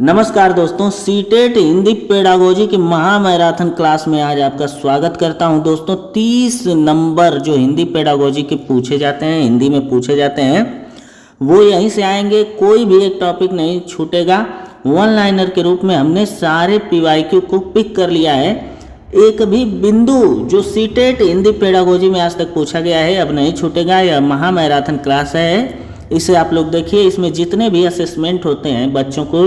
नमस्कार दोस्तों, CTET Hindi pedagogy की महा मैराथन क्लास में आज आपका स्वागत करता हूं। दोस्तों 30 नंबर जो हिंदी पेडागोजी के पूछे जाते हैं, हिंदी में पूछे जाते हैं, वो यहीं से आएंगे। कोई भी एक टॉपिक नहीं छूटेगा। वन लाइनर के रूप में हमने सारे पीवाईक्यू को पिक कर लिया है। एक भी बिंदु जो सीटेट हिंदी पेडागोजी में आज तक पूछा गया है अब नहीं छूटेगा। यह महा मैराथन क्लास है, इसे आप लोग देखिए। इसमें जितने भी असेसमेंट होते हैं, बच्चों को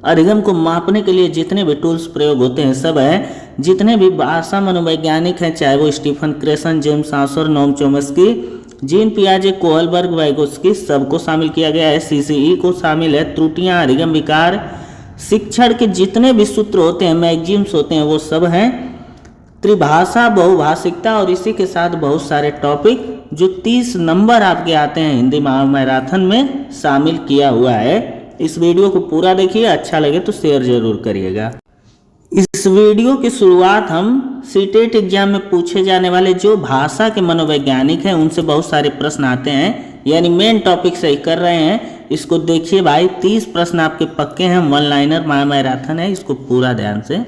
अधिगम को मापने के लिए जितने भी टूल्स प्रयोग होते हैं सब हैं। जितने भी भाषा मनोवैज्ञानिक हैं, चाहे वो स्टीफन क्रेसन, जेम्स आउसर, नोम चोम्स्की, जीन पियाजे, कोहलबर्ग, वाइगोत्स्की, सबको शामिल किया गया है। सीसीई को शामिल है। त्रुटियां, अधिगम विकार, शिक्षण के जितने भी सूत्र होते हैं, मैगजीम्स होते हैं, वो सब हैं। त्रिभाषा, बहुभाषिकता और इसी के साथ बहुत सारे टॉपिक जो 30 नंबर आपके आते हैं हिंदी मैराथन में शामिल किया हुआ है। इस वीडियो को पूरा देखिए, अच्छा लगे तो शेयर जरूर करिएगा। इस वीडियो की शुरुआत हम सीटेट एग्जाम में पूछे जाने वाले जो भाषा के मनोवैज्ञानिक हैं उनसे बहुत सारे प्रश्न आते हैं, यानी मेन टॉपिक से ही कर रहे हैं। इसको देखिए भाई, 30 प्रश्न आपके पक्के हैं। वन लाइनर मैराथन है, इसको पूरा ध्यान से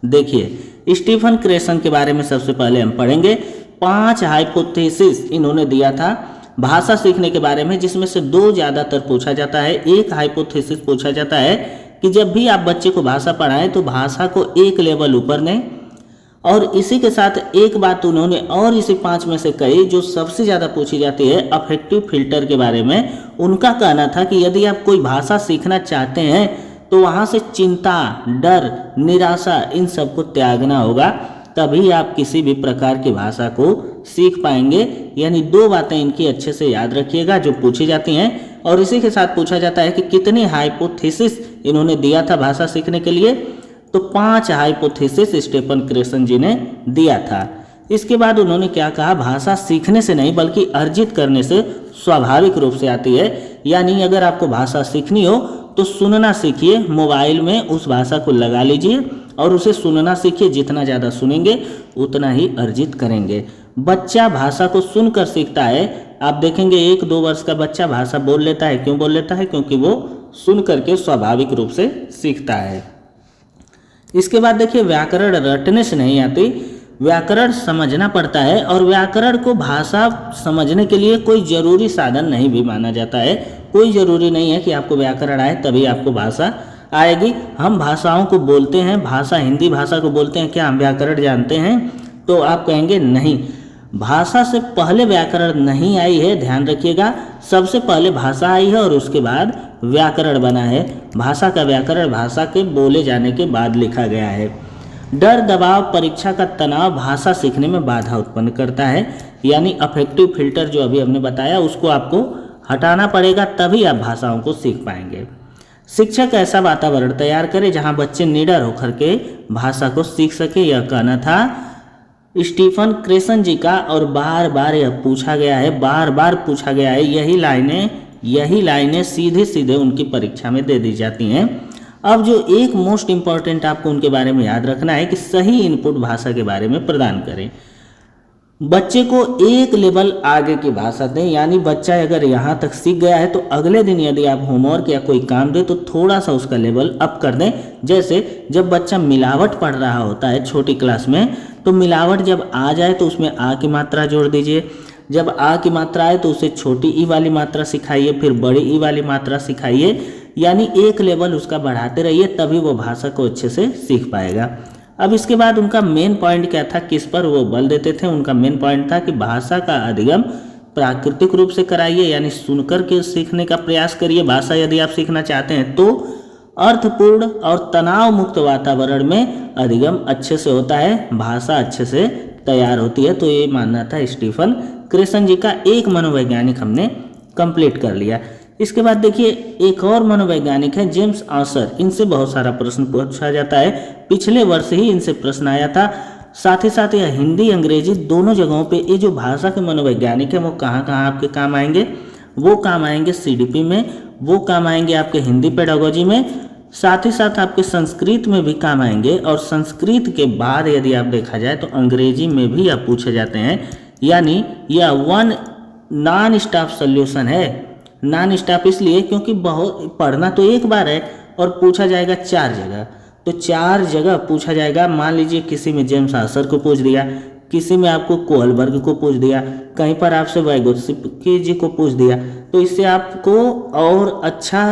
देखिए। स्टीफन क्रेसन के बारे में सबसे पहले हम पढ़ेंगे। 5 हाइपोथेसिस इन्होंने दिया था भाषा सीखने के बारे में, जिसमें से 2 ज़्यादातर पूछा जाता है। एक हाइपोथेसिस पूछा जाता है कि जब भी आप बच्चे को भाषा पढ़ाएं तो भाषा को एक लेवल ऊपर लें। और इसी के साथ एक बात उन्होंने और इसी 5 में से कही जो सबसे ज़्यादा पूछी जाती है, अफेक्टिव फिल्टर के बारे में। उनका कहना था कि यदि आप कोई भाषा सीखना चाहते हैं तो वहाँ से चिंता, डर, निराशा, इन सबको त्यागना होगा, तभी आप किसी भी प्रकार की भाषा को सीख पाएंगे। यानी 2 बातें इनकी अच्छे से याद रखिएगा जो पूछी जाती हैं। और इसी के साथ पूछा जाता है कि कितनी हाइपोथेसिस इन्होंने दिया था भाषा सीखने के लिए, तो 5 हाइपोथेसिस स्टीफन क्रेसन जी ने दिया था। इसके बाद उन्होंने क्या कहा, भाषा सीखने से नहीं बल्कि अर्जित करने से स्वाभाविक रूप से आती है। यानी अगर आपको भाषा सीखनी हो तो सुनना सीखिए, मोबाइल में उस भाषा को लगा लीजिए और उसे सुनना सीखिए। जितना ज़्यादा सुनेंगे उतना ही अर्जित करेंगे। बच्चा भाषा को सुनकर सीखता है। आप देखेंगे 1-2 वर्ष का बच्चा भाषा बोल लेता है। क्यों बोल लेता है? क्योंकि वो सुन करके स्वाभाविक रूप से सीखता है। इसके बाद देखिए, व्याकरण रटने से नहीं आती, व्याकरण समझना पड़ता है। और व्याकरण को भाषा समझने के लिए कोई ज़रूरी साधन नहीं भी माना जाता है। कोई ज़रूरी नहीं है कि आपको व्याकरण आए तभी आपको भाषा आएगी। हम भाषाओं को बोलते हैं, भाषा हिंदी भाषा को बोलते हैं, क्या हम व्याकरण जानते हैं? तो आप कहेंगे नहीं, भाषा से पहले व्याकरण नहीं आई है। ध्यान रखिएगा, सबसे पहले भाषा आई है और उसके बाद व्याकरण बना है। भाषा का व्याकरण भाषा के बोले जाने के बाद लिखा गया है। डर, दबाव, परीक्षा का तनाव भाषा सीखने में बाधा उत्पन्न करता है। यानी अफेक्टिव फिल्टर जो अभी हमने बताया उसको आपको हटाना पड़ेगा, तभी आप भाषाओं को सीख पाएंगे। शिक्षक ऐसा वातावरण तैयार करे जहां बच्चे निडर होकर के भाषा को सीख सके, यह कहना था स्टीफन क्रेसन जी का। और बार बार यह पूछा गया है, बार बार पूछा गया है। यही लाइनें सीधे सीधे उनकी परीक्षा में दे दी जाती हैं। अब जो एक मोस्ट इम्पॉर्टेंट आपको उनके बारे में याद रखना है कि सही इनपुट भाषा के बारे में प्रदान करें। बच्चे को एक लेवल आगे की भाषा दें। यानी बच्चा अगर यहाँ तक सीख गया है तो अगले दिन यदि आप होमवर्क या कोई काम दें तो थोड़ा सा उसका लेवल अप कर दें। जैसे जब बच्चा मिलावट पढ़ रहा होता है छोटी क्लास में, तो मिलावट जब आ जाए तो उसमें आ की मात्रा जोड़ दीजिए। जब आ की मात्रा आए तो उसे छोटी ई वाली मात्रा सिखाइए, फिर बड़ी ई वाली मात्रा सिखाइए। यानी एक लेवल उसका बढ़ाते रहिए, तभी वो भाषा को अच्छे से सीख पाएगा। अब इसके बाद उनका मेन पॉइंट क्या था, किस पर वो बल देते थे? उनका मेन पॉइंट था कि भाषा का अधिगम प्राकृतिक रूप से कराइए, यानी सुनकर के सीखने का प्रयास करिए। भाषा यदि आप सीखना चाहते हैं तो अर्थपूर्ण और तनाव मुक्त वातावरण में अधिगम अच्छे से होता है, भाषा अच्छे से तैयार होती है। तो ये मानना था स्टीफन क्रेसन जी का। एक मनोवैज्ञानिक हमने कंप्लीट कर लिया। इसके बाद देखिए, एक और मनोवैज्ञानिक है जेम्स आउसर। इनसे बहुत सारा प्रश्न पूछा जाता है। पिछले वर्ष ही इनसे प्रश्न आया था। साथ ही साथ यह हिंदी अंग्रेजी दोनों जगहों पे ये जो भाषा के मनोवैज्ञानिक है वो कहाँ कहाँ आपके काम आएंगे? वो काम आएंगे सीडीपी में, वो काम आएंगे आपके हिंदी पेडागोजी में, साथ ही साथ आपके संस्कृत में भी काम आएंगे। और संस्कृत के बाद यदि आप देखा जाए तो अंग्रेजी में भी आप पूछे जाते हैं। यानी यह वन नॉन स्टॉप सॉल्यूशन है। नॉन स्टॉप इसलिए क्योंकि बहुत पढ़ना तो एक बार है और पूछा जाएगा 4 जगह, तो 4 जगह पूछा जाएगा। मान लीजिए किसी में जेम्स आसर को पूछ दिया, किसी में आपको कोहलबर्ग को पूछ दिया, कहीं पर आपसे वाइगोत्स्की जी को पूछ दिया, तो इससे आपको और अच्छा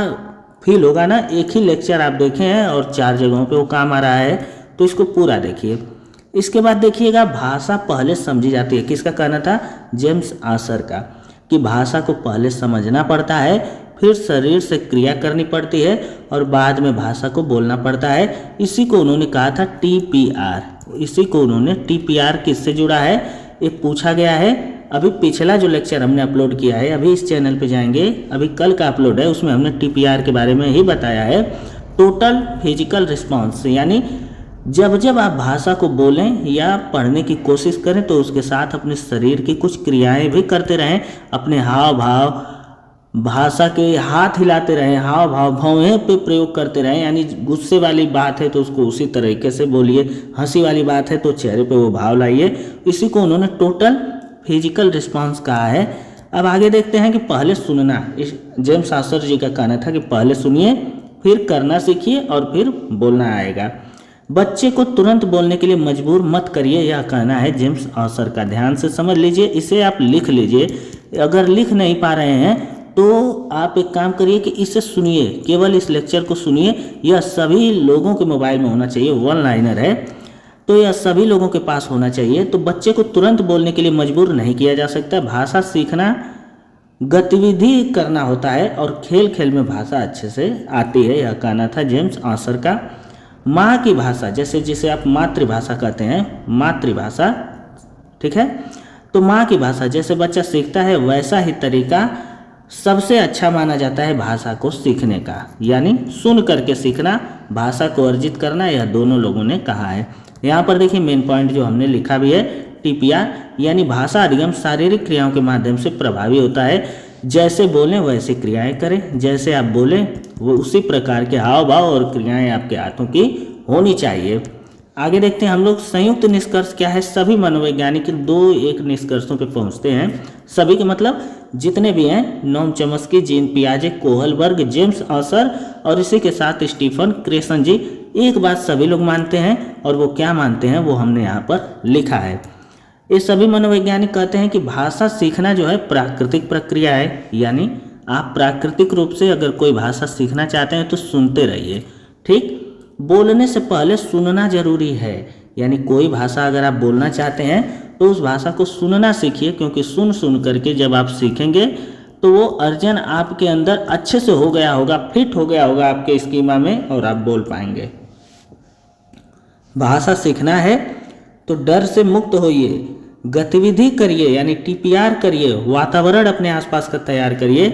फील होगा ना। एक ही लेक्चर आप देखे हैं और 4 जगहों पे वो काम आ रहा है, तो इसको पूरा देखिए। इसके बाद देखिएगा भाषा पहले समझी जाती है। किसका कहना था? जेम्स आसर का, कि भाषा को पहले समझना पड़ता है, फिर शरीर से क्रिया करनी पड़ती है और बाद में भाषा को बोलना पड़ता है। इसी को उन्होंने कहा था TPR। इसी को उन्होंने TPR किससे जुड़ा है ये पूछा गया है। अभी पिछला जो लेक्चर हमने अपलोड किया है, अभी इस चैनल पे जाएंगे, अभी कल का अपलोड है, उसमें हमने TPR के बारे में ही बताया है। टोटल फिजिकल रिस्पॉन्स, यानी जब जब आप भाषा को बोलें या पढ़ने की कोशिश करें तो उसके साथ अपने शरीर की कुछ क्रियाएं भी करते रहें। अपने हाव भाव, भाषा के हाथ हिलाते रहें, हाव भाव भौहें पे प्रयोग करते रहें। यानी गुस्से वाली बात है तो उसको उसी तरीके से बोलिए, हंसी वाली बात है तो चेहरे पे वो भाव लाइए। इसी को उन्होंने टोटल फिजिकल रिस्पॉन्स कहा है। अब आगे देखते हैं कि पहले सुनना। जेम्स आसर जी का कहना था कि पहले सुनिए, फिर करना सीखिए और फिर बोलना आएगा। बच्चे को तुरंत बोलने के लिए मजबूर मत करिए, यह कहना है जेम्स आसर का। ध्यान से समझ लीजिए, इसे आप लिख लीजिए। अगर लिख नहीं पा रहे हैं तो आप एक काम करिए कि इसे सुनिए, केवल इस लेक्चर को सुनिए। यह सभी लोगों के मोबाइल में होना चाहिए, 1 लाइनर है, तो यह सभी लोगों के पास होना चाहिए। तो बच्चे को तुरंत बोलने के लिए मजबूर नहीं किया जा सकता। भाषा सीखना गतिविधि करना होता है और खेल खेल में भाषा अच्छे से आती है, यह कहना था जेम्स आसर का। माँ की भाषा, जैसे जिसे आप मातृभाषा कहते हैं, मातृभाषा, ठीक है, तो माँ की भाषा जैसे बच्चा सीखता है वैसा ही तरीका सबसे अच्छा माना जाता है भाषा को सीखने का। यानी सुन करके सीखना, भाषा को अर्जित करना, यह दोनों लोगों ने कहा है। यहाँ पर देखिए मेन पॉइंट जो हमने लिखा भी है, TPR यानी भाषा अधिगम शारीरिक क्रियाओं के माध्यम से प्रभावी होता है। जैसे बोलें वैसे क्रियाएं करें, जैसे आप बोलें वो उसी प्रकार के हाव भाव और क्रियाएं आपके हाथों की होनी चाहिए। आगे देखते हैं हम लोग, संयुक्त निष्कर्ष क्या है। सभी मनोवैज्ञानिक 2 निष्कर्षों पे पहुंचते हैं। सभी के मतलब जितने भी हैं, Noam Chomsky, gene पियाजे, Kohlberg, James आसर और इसी के साथ स्टीफन क्रेसन जी, एक बात सभी लोग मानते हैं, और वो क्या मानते हैं वो हमने यहाँ पर लिखा है। ये सभी मनोवैज्ञानिक कहते हैं कि भाषा सीखना जो है प्राकृतिक प्रक्रिया है। यानी आप प्राकृतिक रूप से अगर कोई भाषा सीखना चाहते हैं तो सुनते रहिए, ठीक। बोलने से पहले सुनना जरूरी है। यानी कोई भाषा अगर आप बोलना चाहते हैं तो उस भाषा को सुनना सीखिए, क्योंकि सुन सुन करके जब आप सीखेंगे तो वो अर्जन आपके अंदर अच्छे से हो गया होगा, फिट हो गया होगा आपके स्कीमा में, और आप बोल पाएंगे। भाषा सीखना है तो डर से मुक्त होइए, गतिविधि करिए, यानी TPR करिए, वातावरण अपने आसपास का तैयार करिए,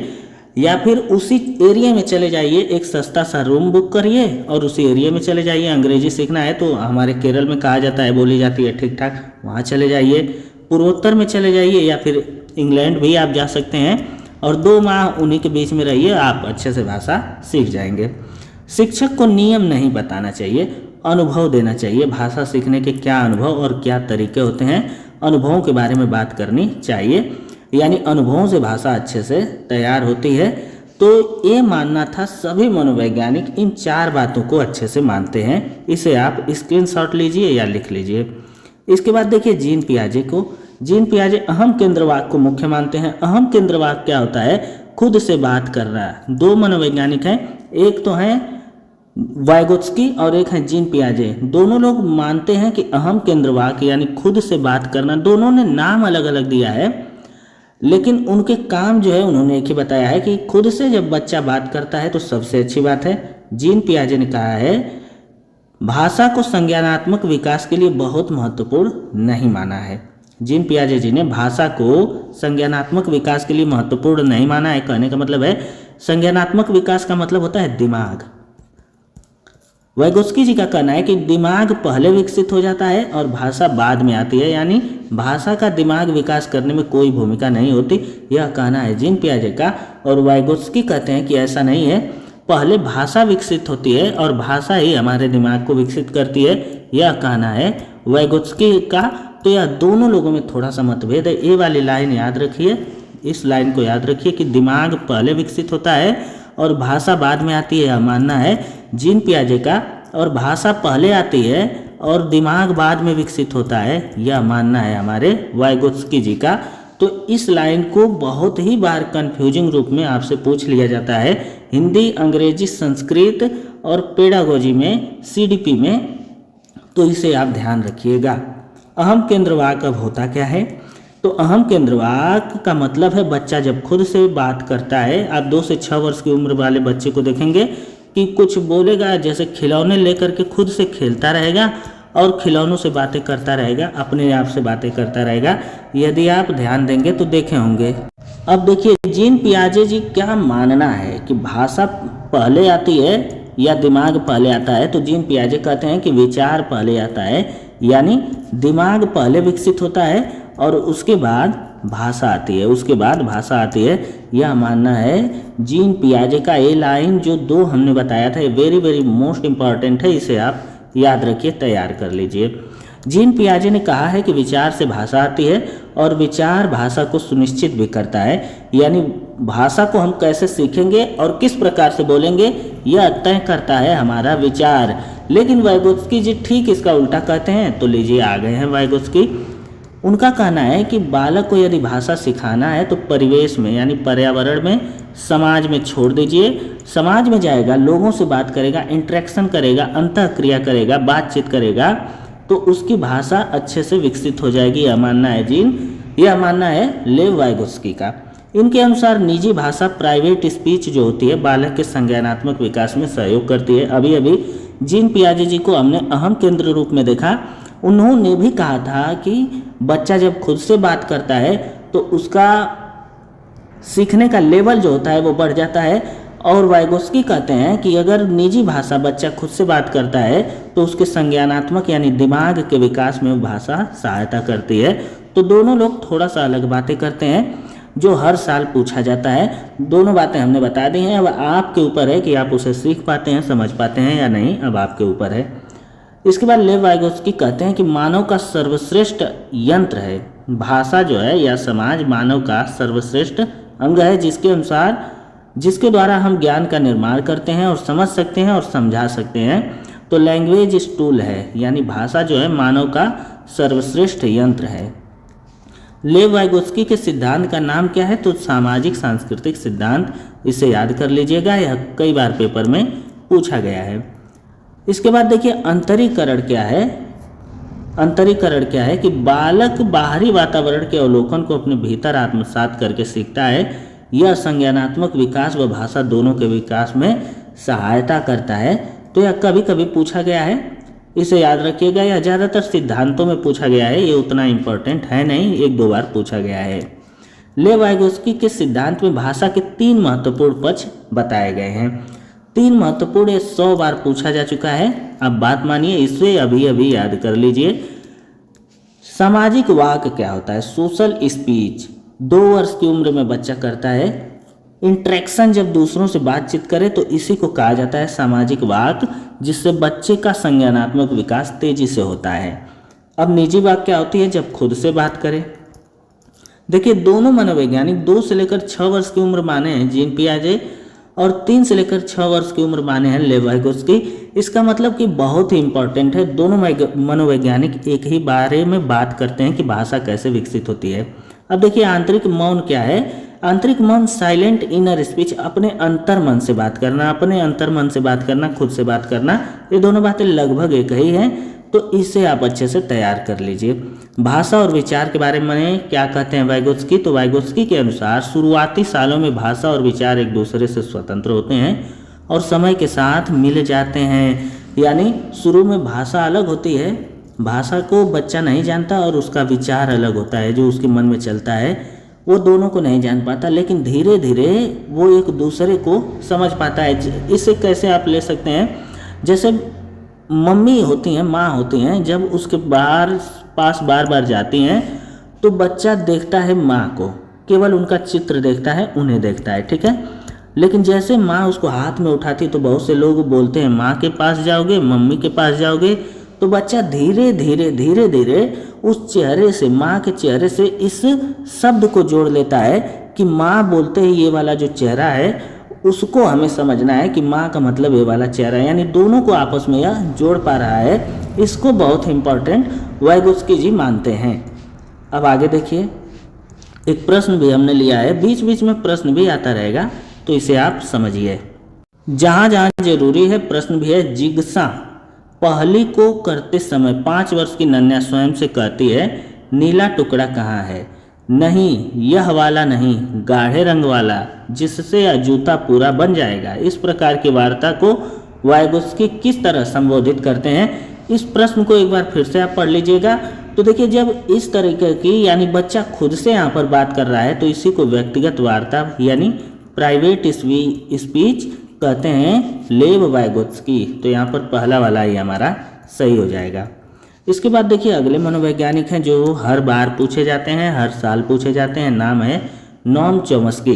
या फिर उसी एरिया में चले जाइए, एक सस्ता सा रूम बुक करिए और उसी एरिया में चले जाइए। अंग्रेजी सीखना है तो हमारे केरल में कहा जाता है, बोली जाती है ठीक ठाक, वहाँ चले जाइए। पूर्वोत्तर में चले जाइए या फिर इंग्लैंड भी आप जा सकते हैं, और 2 माह उन्हीं के बीच में रहिए, आप अच्छे से भाषा सीख जाएंगे। शिक्षक को नियम नहीं बताना चाहिए, अनुभव देना चाहिए। भाषा सीखने के क्या अनुभव और क्या तरीके होते हैं, अनुभवों के बारे में बात करनी चाहिए। यानी अनुभवों से भाषा अच्छे से तैयार होती है। तो ये मानना था सभी मनोवैज्ञानिक इन 4 बातों को अच्छे से मानते हैं। इसे आप स्क्रीनशॉट लीजिए या लिख लीजिए। इसके बाद देखिए जीन पियाजे को। जीन पियाजे अहम केंद्रवाद को मुख्य मानते हैं। अहम केंद्रवाद क्या होता है? खुद से बात करना। 2 मनोवैज्ञानिक हैं, एक तो हैं वाइगोत्स्की और एक है जीन पियाजे। दोनों लोग मानते हैं कि अहम केंद्रवाद यानी खुद से बात करना, दोनों ने नाम अलग अलग दिया है, लेकिन उनके काम जो है उन्होंने एक ही बताया है कि खुद से जब बच्चा बात करता है तो सबसे अच्छी बात है। जीन पियाजे ने कहा है भाषा को संज्ञानात्मक विकास के लिए बहुत महत्वपूर्ण नहीं माना है। जीन पियाजे जी ने भाषा को संज्ञानात्मक विकास के लिए महत्वपूर्ण नहीं माना है। कहने का मतलब है संज्ञानात्मक विकास का मतलब होता है दिमाग। वाइगोत्स्की जी का कहना है कि दिमाग पहले विकसित हो जाता है और भाषा बाद में आती है, यानी भाषा का दिमाग विकास करने में कोई भूमिका नहीं होती, यह कहना है जीन पियाजे का। और वाइगोत्स्की कहते हैं कि ऐसा नहीं है, पहले भाषा विकसित होती है और भाषा ही हमारे दिमाग को विकसित करती है, यह कहना है वाइगोत्स्की का। तो यह दोनों लोगों में थोड़ा सा मतभेद है। ये वाली लाइन याद रखिए, इस लाइन को याद रखिए कि दिमाग पहले विकसित होता है और भाषा बाद में आती है, यह मानना है जीन पियाजे का, और भाषा पहले आती है और दिमाग बाद में विकसित होता है, यह मानना है हमारे वाइगोत्स्की जी का। तो इस लाइन को बहुत ही बार कन्फ्यूजिंग रूप में आपसे पूछ लिया जाता है हिंदी, अंग्रेजी, संस्कृत और पेडागोजी में, सीडीपी में, तो इसे आप ध्यान रखिएगा। अहम केंद्रवाक अब होता क्या है? तो अहम केंद्रवाक का मतलब है बच्चा जब खुद से बात करता है। आप 2 से 6 वर्ष की उम्र वाले बच्चे को देखेंगे कि कुछ बोलेगा, जैसे खिलौने लेकर के खुद से खेलता रहेगा और खिलौनों से बातें करता रहेगा, अपने आप से बातें करता रहेगा। यदि आप ध्यान देंगे तो देखे होंगे। अब देखिए जीन पियाजे जी क्या मानना है कि भाषा पहले आती है या दिमाग पहले आता है? तो जीन पियाजे कहते हैं कि विचार पहले आता है, यानी दिमाग पहले विकसित होता है और उसके बाद भाषा आती है, उसके बाद भाषा आती है। यह मानना है जीन पियाजे का। ये लाइन जो 2 हमने बताया था, ये वेरी वेरी मोस्ट इम्पॉर्टेंट है, इसे आप याद रखिए, तैयार कर लीजिए। जीन पियाजे ने कहा है कि विचार से भाषा आती है और विचार भाषा को सुनिश्चित भी करता है, यानी भाषा को हम कैसे सीखेंगे और किस प्रकार से बोलेंगे यह तय करता है हमारा विचार। लेकिन वाइगोत्स्की जी ठीक इसका उल्टा कहते हैं। तो लीजिए आ गए हैं वाइगोत्स्की। उनका कहना है कि बालक को यदि भाषा सिखाना है तो परिवेश में, यानी पर्यावरण में, समाज में छोड़ दीजिए। समाज में जाएगा, लोगों से बात करेगा, इंटरेक्शन करेगा, अंतःक्रिया करेगा, बातचीत करेगा, तो उसकी भाषा अच्छे से विकसित हो जाएगी। यह मानना है यह मानना है लेव वाइगोत्स्की का। इनके अनुसार निजी भाषा, प्राइवेट स्पीच जो होती है, बालक के संज्ञानात्मक विकास में सहयोग करती है। अभी अभी जीन पियाजे जी को हमने अहम केंद्र रूप में देखा। उन्होंने भी कहा था कि बच्चा जब खुद से बात करता है तो उसका सीखने का लेवल जो होता है वो बढ़ जाता है। और वाइगोत्स्की कहते हैं कि अगर निजी भाषा बच्चा खुद से बात करता है तो उसके संज्ञानात्मक यानी दिमाग के विकास में भाषा सहायता करती है। तो दोनों लोग थोड़ा सा अलग बातें करते हैं जो हर साल पूछा जाता है। दोनों बातें हमने बता दी हैं, अब आपके ऊपर है कि आप उसे सीख पाते हैं, समझ पाते हैं या नहीं, अब आपके ऊपर है। इसके बाद लेव वाइगोत्स्की कहते हैं कि मानव का सर्वश्रेष्ठ यंत्र है। भाषा जो है या समाज मानव का सर्वश्रेष्ठ अंग है, जिसके द्वारा हम ज्ञान का निर्माण करते हैं और समझ सकते हैं और समझा सकते हैं। तो लैंग्वेज इज टूल है, यानी भाषा जो है मानव का सर्वश्रेष्ठ यंत्र है। लेव वाइगोत्स्की के सिद्धांत का नाम क्या है? तो सामाजिक सांस्कृतिक सिद्धांत, इसे याद कर लीजिएगा, यह कई बार पेपर में पूछा गया है। इसके बाद देखिए अंतरीकरण क्या है। अंतरीकरण क्या है कि बालक बाहरी वातावरण के अवलोकन को अपने भीतर आत्मसात करके सीखता है। यह संज्ञानात्मक विकास व भाषा दोनों के विकास में सहायता करता है। तो यह कभी कभी पूछा गया है, इसे याद रखिएगा। यह ज़्यादातर सिद्धांतों में पूछा गया है, ये उतना इम्पोर्टेंट है नहीं, 1-2 बार पूछा गया है। लेव वाइगोत्स्की के सिद्धांत में भाषा के 3 महत्वपूर्ण पक्ष बताए गए हैं। 3 महत्वपूर्ण, ये 100 बार पूछा जा चुका है। अब बात मानिए, इसे अभी अभी याद कर लीजिए। सामाजिक वाक क्या होता है? सोशल स्पीच 2 वर्ष की उम्र में बच्चा करता है। इंटरेक्शन, जब दूसरों से बातचीत करे तो इसी को कहा जाता है सामाजिक वाक, जिससे बच्चे का संज्ञानात्मक विकास तेजी से होता है। अब निजी वाक क्या होती है? जब खुद से बात करे। देखिए दोनों मनोवैज्ञानिक 2 से लेकर 6 वर्ष की उम्र माने हैं जीन पियाजे और 3 से लेकर 6 वर्ष की उम्र माने हैं लेव वाइगोत्स्की। इसका मतलब कि बहुत ही इंपॉर्टेंट है। दोनों मनोवैज्ञानिक एक ही बारे में बात करते हैं कि भाषा कैसे विकसित होती है। अब देखिए आंतरिक मौन क्या है? आंतरिक मौन साइलेंट इनर स्पीच, अपने अंतर मन से बात करना, अपने अंतर मन से बात करना, खुद से बात करना, ये दोनों बातें लगभग एक ही हैं। तो इसे आप अच्छे से तैयार कर लीजिए। भाषा और विचार के बारे में क्या कहते हैं वाइगोत्स्की? तो वाइगोत्स्की के अनुसार शुरुआती सालों में भाषा और विचार एक दूसरे से स्वतंत्र होते हैं और समय के साथ मिल जाते हैं। यानी शुरू में भाषा अलग होती है, भाषा को बच्चा नहीं जानता और उसका विचार अलग होता है, जो उसके मन में चलता है वो दोनों को नहीं जान पाता, लेकिन धीरे धीरे वो एक दूसरे को समझ पाता है। इसे कैसे आप ले सकते हैं? जैसे मम्मी होती हैं, माँ होती हैं, जब उसके पास बार बार जाती हैं तो बच्चा देखता है माँ को, केवल उनका चित्र देखता है, उन्हें देखता है, ठीक है। लेकिन जैसे माँ उसको हाथ में उठाती तो बहुत से लोग बोलते हैं माँ के पास जाओगे, मम्मी के पास जाओगे, तो बच्चा धीरे धीरे उस चेहरे से, माँ के चेहरे से इस शब्द को जोड़ लेता है कि माँ बोलते ही ये वाला जो चेहरा है उसको हमें समझना है कि माँ का मतलब ये वाला चेहरा है, यानी दोनों को आपस में यह जोड़ पा रहा है। इसको बहुत इंपॉर्टेंट वाइगोत्स्की जी मानते हैं। अब आगे देखिए, एक प्रश्न भी हमने लिया है, बीच बीच में प्रश्न भी आता रहेगा, तो इसे आप समझिए। जहाँ जहाँ जरूरी है प्रश्न भी है। जिज्ञासा पहली को करते समय 5 वर्ष की नन्या स्वयं से कहती है, नीला टुकड़ा कहाँ है? नहीं, यह वाला नहीं, गाढ़े रंग वाला, जिससे यह जूता पूरा बन जाएगा। इस प्रकार की वार्ता को वाइगोत्स्की किस तरह संबोधित करते हैं? इस प्रश्न को एक बार फिर से आप पढ़ लीजिएगा। तो देखिए, जब इस तरीके की यानी बच्चा खुद से यहाँ पर बात कर रहा है तो इसी को व्यक्तिगत वार्ता यानी प्राइवेट स्पीच कहते हैं, लेव वाइगोत्स्की। तो यहाँ पर पहला वाला ही हमारा सही हो जाएगा। इसके बाद देखिए, अगले मनोवैज्ञानिक हैं जो हर बार पूछे जाते हैं, हर साल पूछे जाते हैं। नाम है नोम चॉम्स्की।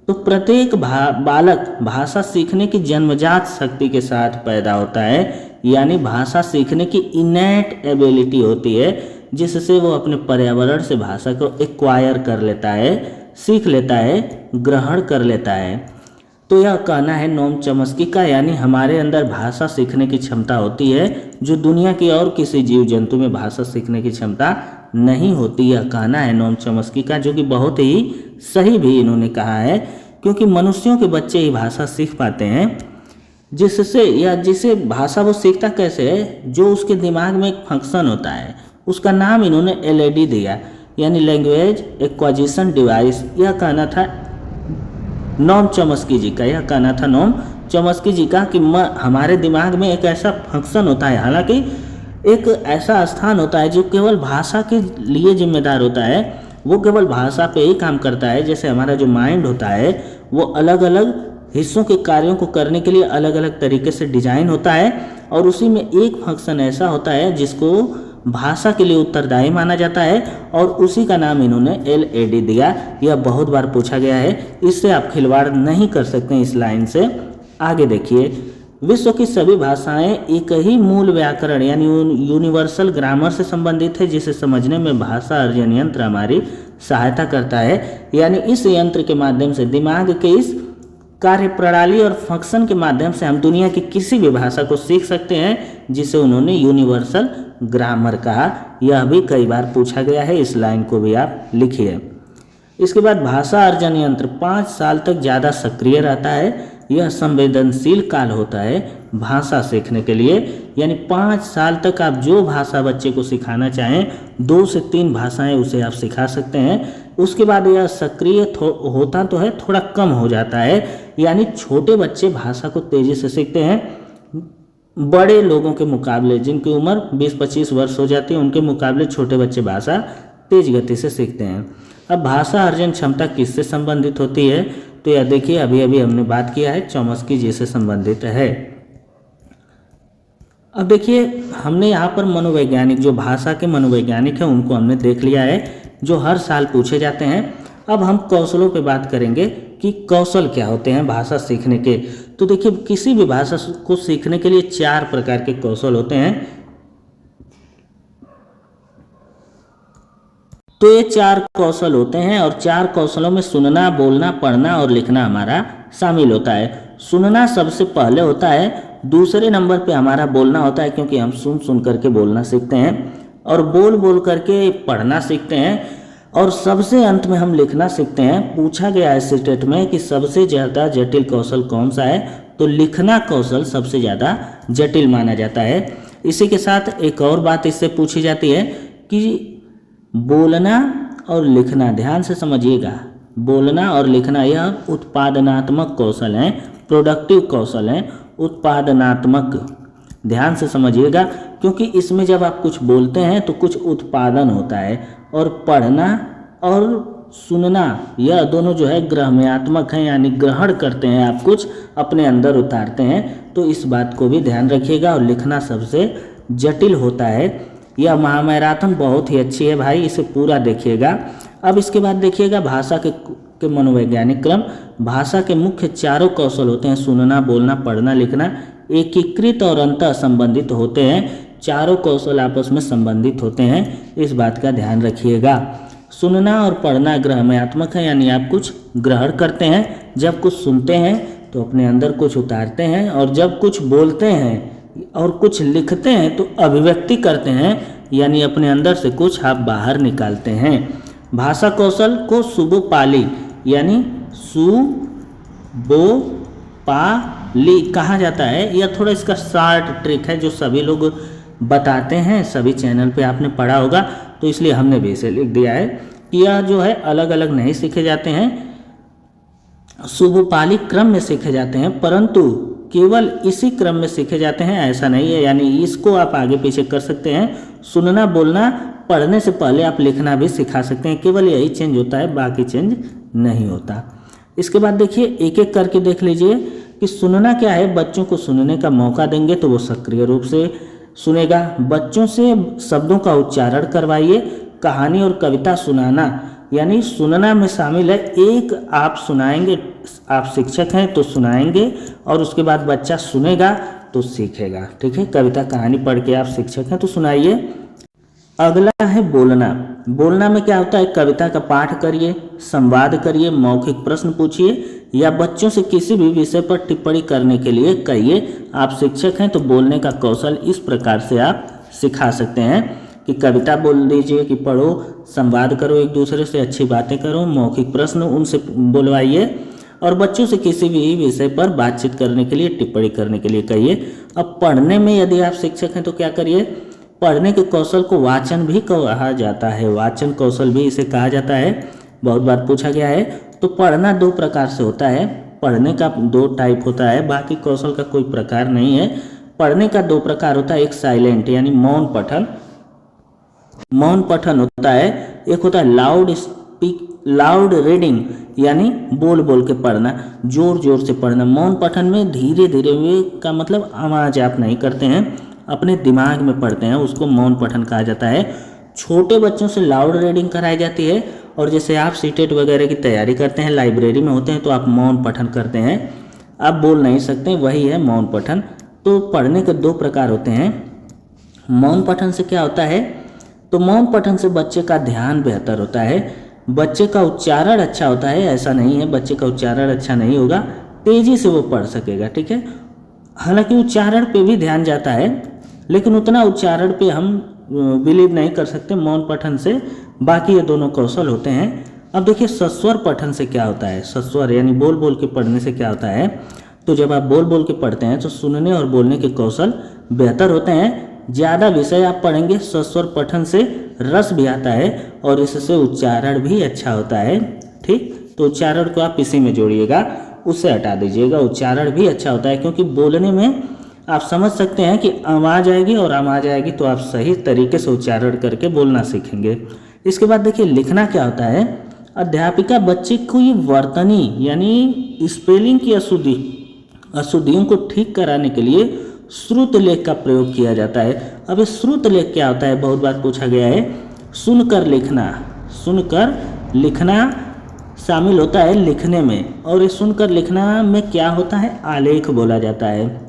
तो प्रत्येक बालक भाषा सीखने की जन्मजात शक्ति के साथ पैदा होता है, यानी भाषा सीखने की इनेट एबिलिटी होती है, जिससे वो अपने पर्यावरण से भाषा को एक्वायर कर लेता है, सीख लेता है, ग्रहण कर लेता है। तो यह कहना है नोम चॉम्स्की का, यानी हमारे अंदर भाषा सीखने की क्षमता होती है जो दुनिया की और किसी जीव जंतु में भाषा सीखने की क्षमता नहीं होती। यह कहना है नोम चॉम्स्की का, जो कि बहुत ही सही भी इन्होंने कहा है, क्योंकि मनुष्यों के बच्चे ही भाषा सीख पाते हैं, जिसे भाषा वो सीखता कैसे है, जो उसके दिमाग में एक फंक्शन होता है, उसका नाम इन्होंने एलएडी दिया, यानी लैंग्वेज एक्वाजिशन डिवाइस। यह कहना था नोम चॉम्स्की जी का, यह कहना था नोम चॉम्स्की जी का कि हमारे दिमाग में एक ऐसा फंक्शन होता है, हालांकि एक ऐसा स्थान होता है जो केवल भाषा के लिए जिम्मेदार होता है, वो केवल भाषा पे ही काम करता है। जैसे हमारा जो माइंड होता है वो अलग अलग हिस्सों के कार्यों को करने के लिए अलग अलग तरीके से डिजाइन होता है, और उसी में एक फंक्शन ऐसा होता है जिसको भाषा के लिए उत्तरदायी माना जाता है, और उसी का नाम इन्होंने एलएडी दिया। यह बहुत बार पूछा गया है, इससे आप खिलवाड़ नहीं कर सकते इस लाइन से। आगे देखिए, विश्व की सभी भाषाएं एक ही मूल व्याकरण यानी यूनिवर्सल ग्रामर से संबंधित है, जिसे समझने में भाषा अर्जन यंत्र हमारी सहायता करता है। यानी इस यंत्र के माध्यम से, दिमाग के इस कार्य प्रणाली और फंक्शन के माध्यम से हम दुनिया की किसी भी भाषा को सीख सकते हैं, जिसे उन्होंने यूनिवर्सल ग्रामर कहा। यह भी कई बार पूछा गया है, इस लाइन को भी आप लिखिए। इसके बाद भाषा अर्जन यंत्र 5 साल तक ज़्यादा सक्रिय रहता है। यह संवेदनशील काल होता है भाषा सीखने के लिए, यानी 5 साल तक आप जो भाषा बच्चे को सिखाना चाहें, 2 से 3 भाषाएं उसे आप सिखा सकते हैं। उसके बाद यह सक्रिय होता तो है, थोड़ा कम हो जाता है, यानी छोटे बच्चे भाषा को तेज़ी से सीखते हैं बड़े लोगों के मुकाबले। जिनकी उम्र 20-25 वर्ष हो जाती है, उनके मुकाबले छोटे बच्चे भाषा तेज गति से सीखते हैं। अब भाषा अर्जन क्षमता किससे संबंधित होती है? तो यह देखिए, अभी अभी हमने बात किया है, चॉम्स्की जी से संबंधित है। अब देखिए, हमने यहाँ पर मनोवैज्ञानिक, जो भाषा के मनोवैज्ञानिक हैं, उनको हमने देख लिया है, जो हर साल पूछे जाते हैं। अब हम कौशलों पे बात करेंगे कि कौशल क्या होते हैं भाषा सीखने के। तो देखिए, किसी भी भाषा को सीखने के लिए 4 प्रकार के कौशल होते हैं। तो ये 4 कौशल होते हैं, और 4 कौशलों में सुनना, बोलना, पढ़ना और लिखना हमारा शामिल होता है। सुनना सबसे पहले होता है, दूसरे नंबर पे हमारा बोलना होता है, क्योंकि हम सुन सुन करके बोलना सीखते हैं, और बोल बोल करके पढ़ना सीखते हैं, और सबसे अंत में हम लिखना सीखते हैं। पूछा गया है स्टेट में कि सबसे ज़्यादा जटिल कौशल कौन सा है, तो लिखना कौशल सबसे ज़्यादा जटिल माना जाता है। इसी के साथ एक और बात इससे पूछी जाती है कि बोलना और लिखना, ध्यान से समझिएगा, बोलना और लिखना यह उत्पादनात्मक कौशल हैं, प्रोडक्टिव कौशल हैं, उत्पादनात्मक। ध्यान से समझिएगा, क्योंकि इसमें जब आप कुछ बोलते हैं तो कुछ उत्पादन होता है, और पढ़ना और सुनना यह दोनों जो है ग्रहणात्मक हैं, यानी ग्रहण करते हैं, आप कुछ अपने अंदर उतारते हैं। तो इस बात को भी ध्यान रखिएगा। और लिखना सबसे जटिल होता है। यह महामैराथन बहुत ही अच्छी है भाई, इसे पूरा देखिएगा। अब इसके बाद देखिएगा भाषा के मनोवैज्ञानिक क्रम। भाषा के मुख्य 4 कौशल होते हैं, सुनना, बोलना, पढ़ना, लिखना, एकीकृत और अंतः संबंधित होते हैं। 4 कौशल आपस में संबंधित होते हैं, इस बात का ध्यान रखिएगा। सुनना और पढ़ना ग्रहणात्मक है, यानी आप कुछ ग्रहण करते हैं। जब कुछ सुनते हैं तो अपने अंदर कुछ उतारते हैं, और जब कुछ बोलते हैं और कुछ लिखते हैं तो अभिव्यक्ति करते हैं, यानी अपने अंदर से कुछ आप बाहर निकालते हैं। भाषा कौशल को सुबोपाली यानी सुबोपाली कहा जाता है। यह थोड़ा इसका शॉर्ट ट्रिक है जो सभी लोग बताते हैं, सभी चैनल पे आपने पढ़ा होगा, तो इसलिए हमने भी इसे लिख दिया है कि यह जो है अलग अलग नहीं सीखे जाते हैं, सुबोपाली क्रम में सीखे जाते हैं, परंतु केवल इसी क्रम में सीखे जाते हैं ऐसा नहीं है, यानी इसको आप आगे पीछे कर सकते हैं। सुनना बोलना पढ़ने से पहले आप लिखना भी सिखा सकते हैं, केवल यही चेंज होता है, बाकी चेंज नहीं होता। इसके बाद देखिए एक एक करके देख लीजिए कि सुनना क्या है। बच्चों को सुनने का मौका देंगे तो वो सक्रिय रूप से सुनेगा। बच्चों से शब्दों का उच्चारण करवाइए। कहानी और कविता सुनाना यानी सुनना में शामिल है, एक आप सुनाएंगे, आप शिक्षक हैं तो सुनाएंगे, और उसके बाद बच्चा सुनेगा तो सीखेगा। ठीक है, कविता कहानी पढ़ के आप शिक्षक हैं तो सुनाइए। अगला है बोलना। बोलना में क्या होता है, कविता का पाठ करिए, संवाद करिए, मौखिक प्रश्न पूछिए, या बच्चों से किसी भी विषय पर टिप्पणी करने के लिए कहिए। आप शिक्षक हैं तो बोलने का कौशल इस प्रकार से आप सिखा सकते हैं कि कविता बोल दीजिए, कि पढ़ो, संवाद करो, एक दूसरे से अच्छी बातें करो, मौखिक प्रश्न उनसे बुलवाइए, और बच्चों से किसी भी विषय पर बातचीत करने के लिए, टिप्पणी करने के लिए कहिए। अब पढ़ने में यदि आप शिक्षक हैं तो क्या करिए, पढ़ने के कौशल को वाचन भी कहा जाता है, वाचन कौशल भी इसे कहा जाता है, बहुत बार पूछा गया है। तो पढ़ना दो प्रकार से होता है, पढ़ने का दो टाइप होता है, बाकी कौशल का कोई प्रकार नहीं है। पढ़ने का दो प्रकार होता है, एक साइलेंट यानी मौन पठन, मौन पठन होता है, एक होता है लाउड रीडिंग यानी बोल बोल के पढ़ना, जोर जोर से पढ़ना। मौन पठन में धीरे धीरे हुए का मतलब आवाज आप नहीं करते हैं, अपने दिमाग में पढ़ते हैं, उसको मौन पठन कहा जाता है। छोटे बच्चों से लाउड रीडिंग कराई जाती है, और जैसे आप सीटेट वगैरह की तैयारी करते हैं, लाइब्रेरी में होते हैं, तो आप मौन पठन करते हैं, आप बोल नहीं सकते, वही है मौन पठन। तो पढ़ने के दो प्रकार होते हैं। मौन पठन से क्या होता है, तो मौन पठन से बच्चे का ध्यान बेहतर होता है, बच्चे का उच्चारण अच्छा होता है, ऐसा नहीं है बच्चे का उच्चारण अच्छा नहीं होगा, तेजी से वो पढ़ सकेगा। ठीक है, हालांकि उच्चारण पे भी ध्यान जाता है, लेकिन उतना उच्चारण पे हम बिलीव नहीं कर सकते मौन पठन से, बाकी ये दोनों कौशल होते हैं। अब देखिए सस्वर पठन से क्या होता है, सस्वर यानी बोल बोल के पढ़ने से क्या होता है, तो जब आप बोल बोल के पढ़ते हैं तो सुनने और बोलने के कौशल बेहतर होते हैं, ज़्यादा विषय आप पढ़ेंगे। सस्वर पठन से रस भी आता है और इससे उच्चारण भी अच्छा होता है। ठीक, तो उच्चारण को आप इसी में जोड़िएगा, उसे हटा दीजिएगा, उच्चारण भी अच्छा होता है, क्योंकि बोलने में आप समझ सकते हैं कि आवाज़ आएगी, और आवाज़ आएगी तो आप सही तरीके से उच्चारण करके बोलना सीखेंगे। इसके बाद देखिए लिखना क्या होता है। अध्यापिका बच्चे को ये वर्तनी यानी स्पेलिंग की अशुद्धियों को ठीक कराने के लिए श्रुत लेख का प्रयोग किया जाता है। अब ये श्रुत लेख क्या होता है, बहुत बार पूछा गया है। सुनकर लिखना शामिल होता है लिखने में, और ये सुनकर लिखना में क्या होता है, आलेख बोला जाता है।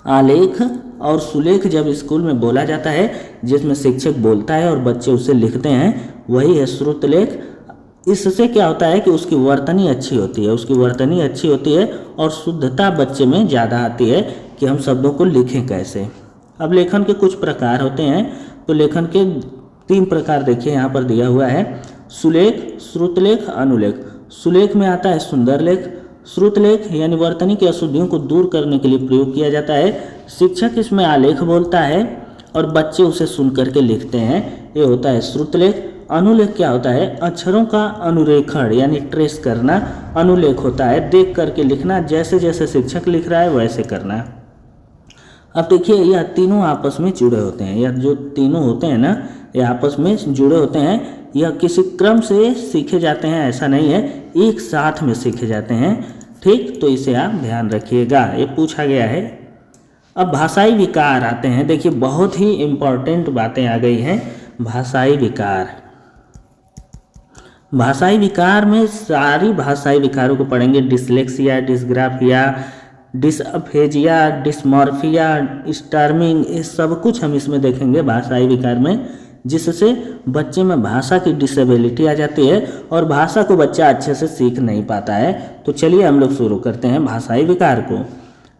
आलेख और सुलेख जब स्कूल में बोला जाता है, जिसमें शिक्षक बोलता है और बच्चे उसे लिखते हैं, वही है श्रुत लेख। इससे क्या होता है कि उसकी वर्तनी अच्छी होती है, और शुद्धता बच्चे में ज़्यादा आती है कि हम शब्दों को लिखें कैसे। अब लेखन के कुछ प्रकार होते हैं, तो लेखन के 3 प्रकार देखिए यहाँ पर दिया हुआ है, सुलेख, श्रुतलेख, अनुलेख। सुलेख में आता है सुंदर लेख। श्रुतलेख यानी वर्तनी की अशुद्धियों को दूर करने के लिए प्रयोग किया जाता है। शिक्षक इसमें आलेख बोलता है और बच्चे उसे सुन करके लिखते हैं, ये होता है श्रुतलेख। अनुलेख क्या होता है, अक्षरों का अनुरेखण यानी ट्रेस करना अनुलेख होता है, देख करके लिखना, जैसे जैसे शिक्षक लिख रहा है वैसे करना। अब देखिए यह तीनों आपस में जुड़े होते हैं, यह जो तीनों होते हैं ना, ये आपस में जुड़े होते हैं, यह किसी क्रम से सीखे जाते हैं ऐसा नहीं है, एक साथ में सीखे जाते हैं। ठीक, तो इसे आप ध्यान रखिएगा, ये पूछा गया है। अब भाषाई विकार आते हैं, देखिए बहुत ही इम्पोर्टेंट बातें आ गई हैं। भाषाई विकार, भाषाई विकार में सारी भाषाई विकारों को पढ़ेंगे, डिसलेक्सिया, डिसग्राफिया, डिसअफेजिया, डिसमॉर्फिया, स्टर्मिंग, ये सब कुछ हम इसमें देखेंगे भाषाई विकार में। जिससे बच्चे में भाषा की डिसेबिलिटी आ जाती है और भाषा को बच्चा अच्छे से सीख नहीं पाता है। तो चलिए हम लोग शुरू करते हैं भाषाई विकार को।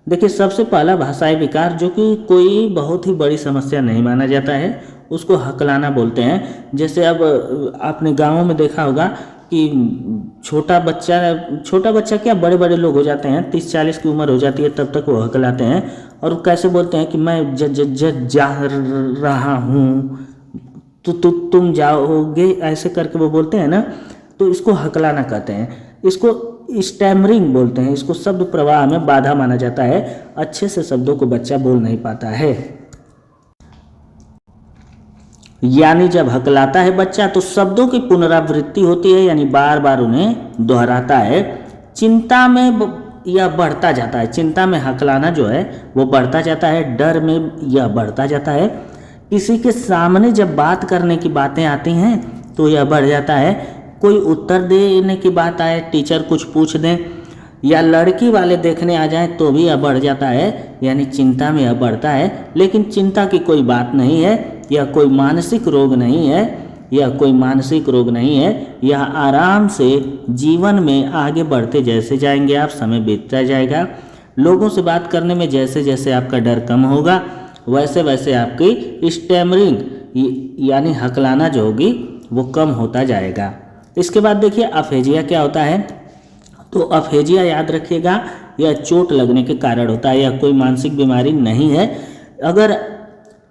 देखिए, सबसे पहला भाषाई विकार जो कि कोई बहुत ही बड़ी समस्या नहीं माना जाता है, उसको हकलाना बोलते हैं। जैसे अब आपने गाँव में देखा होगा कि छोटा बच्चा क्या, बड़े बड़े लोग हो जाते हैं, 30-40 की उम्र हो जाती है तब तक वो हकलाते हैं और कैसे बोलते हैं कि मैं जा रहा हूँ, तो तुम जाओगे, ऐसे करके वो बोलते हैं ना, तो इसको हकलाना कहते हैं। इसको स्टैमरिंग बोलते हैं। इसको शब्द प्रवाह में बाधा माना जाता है, अच्छे से शब्दों को बच्चा बोल नहीं पाता है। यानी जब हकलाता है बच्चा तो शब्दों की पुनरावृत्ति होती है, यानी बार बार उन्हें दोहराता है। चिंता में यह बढ़ता जाता है, चिंता में हकलाना जो है वो बढ़ता जाता है, डर में यह बढ़ता जाता है। किसी के सामने जब बात करने की बातें आती हैं तो यह बढ़ जाता है। कोई उत्तर देने की बात आए, टीचर कुछ पूछ दें या लड़की वाले देखने आ जाएं तो भी यह बढ़ जाता है, यानी चिंता में यह बढ़ता है। लेकिन चिंता की कोई बात नहीं है, यह कोई मानसिक रोग नहीं है, यह कोई मानसिक रोग नहीं है। यह आराम से जीवन में आगे बढ़ते जैसे जाएंगे आप, समय बीतता जाएगा। लोगों से बात करने में जैसे जैसे आपका डर कम होगा वैसे वैसे आपकी स्टैमरिंग यानी हकलाना जो होगी वो कम होता जाएगा। इसके बाद देखिए अफेजिया क्या होता है। तो अफेजिया याद रखिएगा, यह चोट लगने के कारण होता है, यह कोई मानसिक बीमारी नहीं है। अगर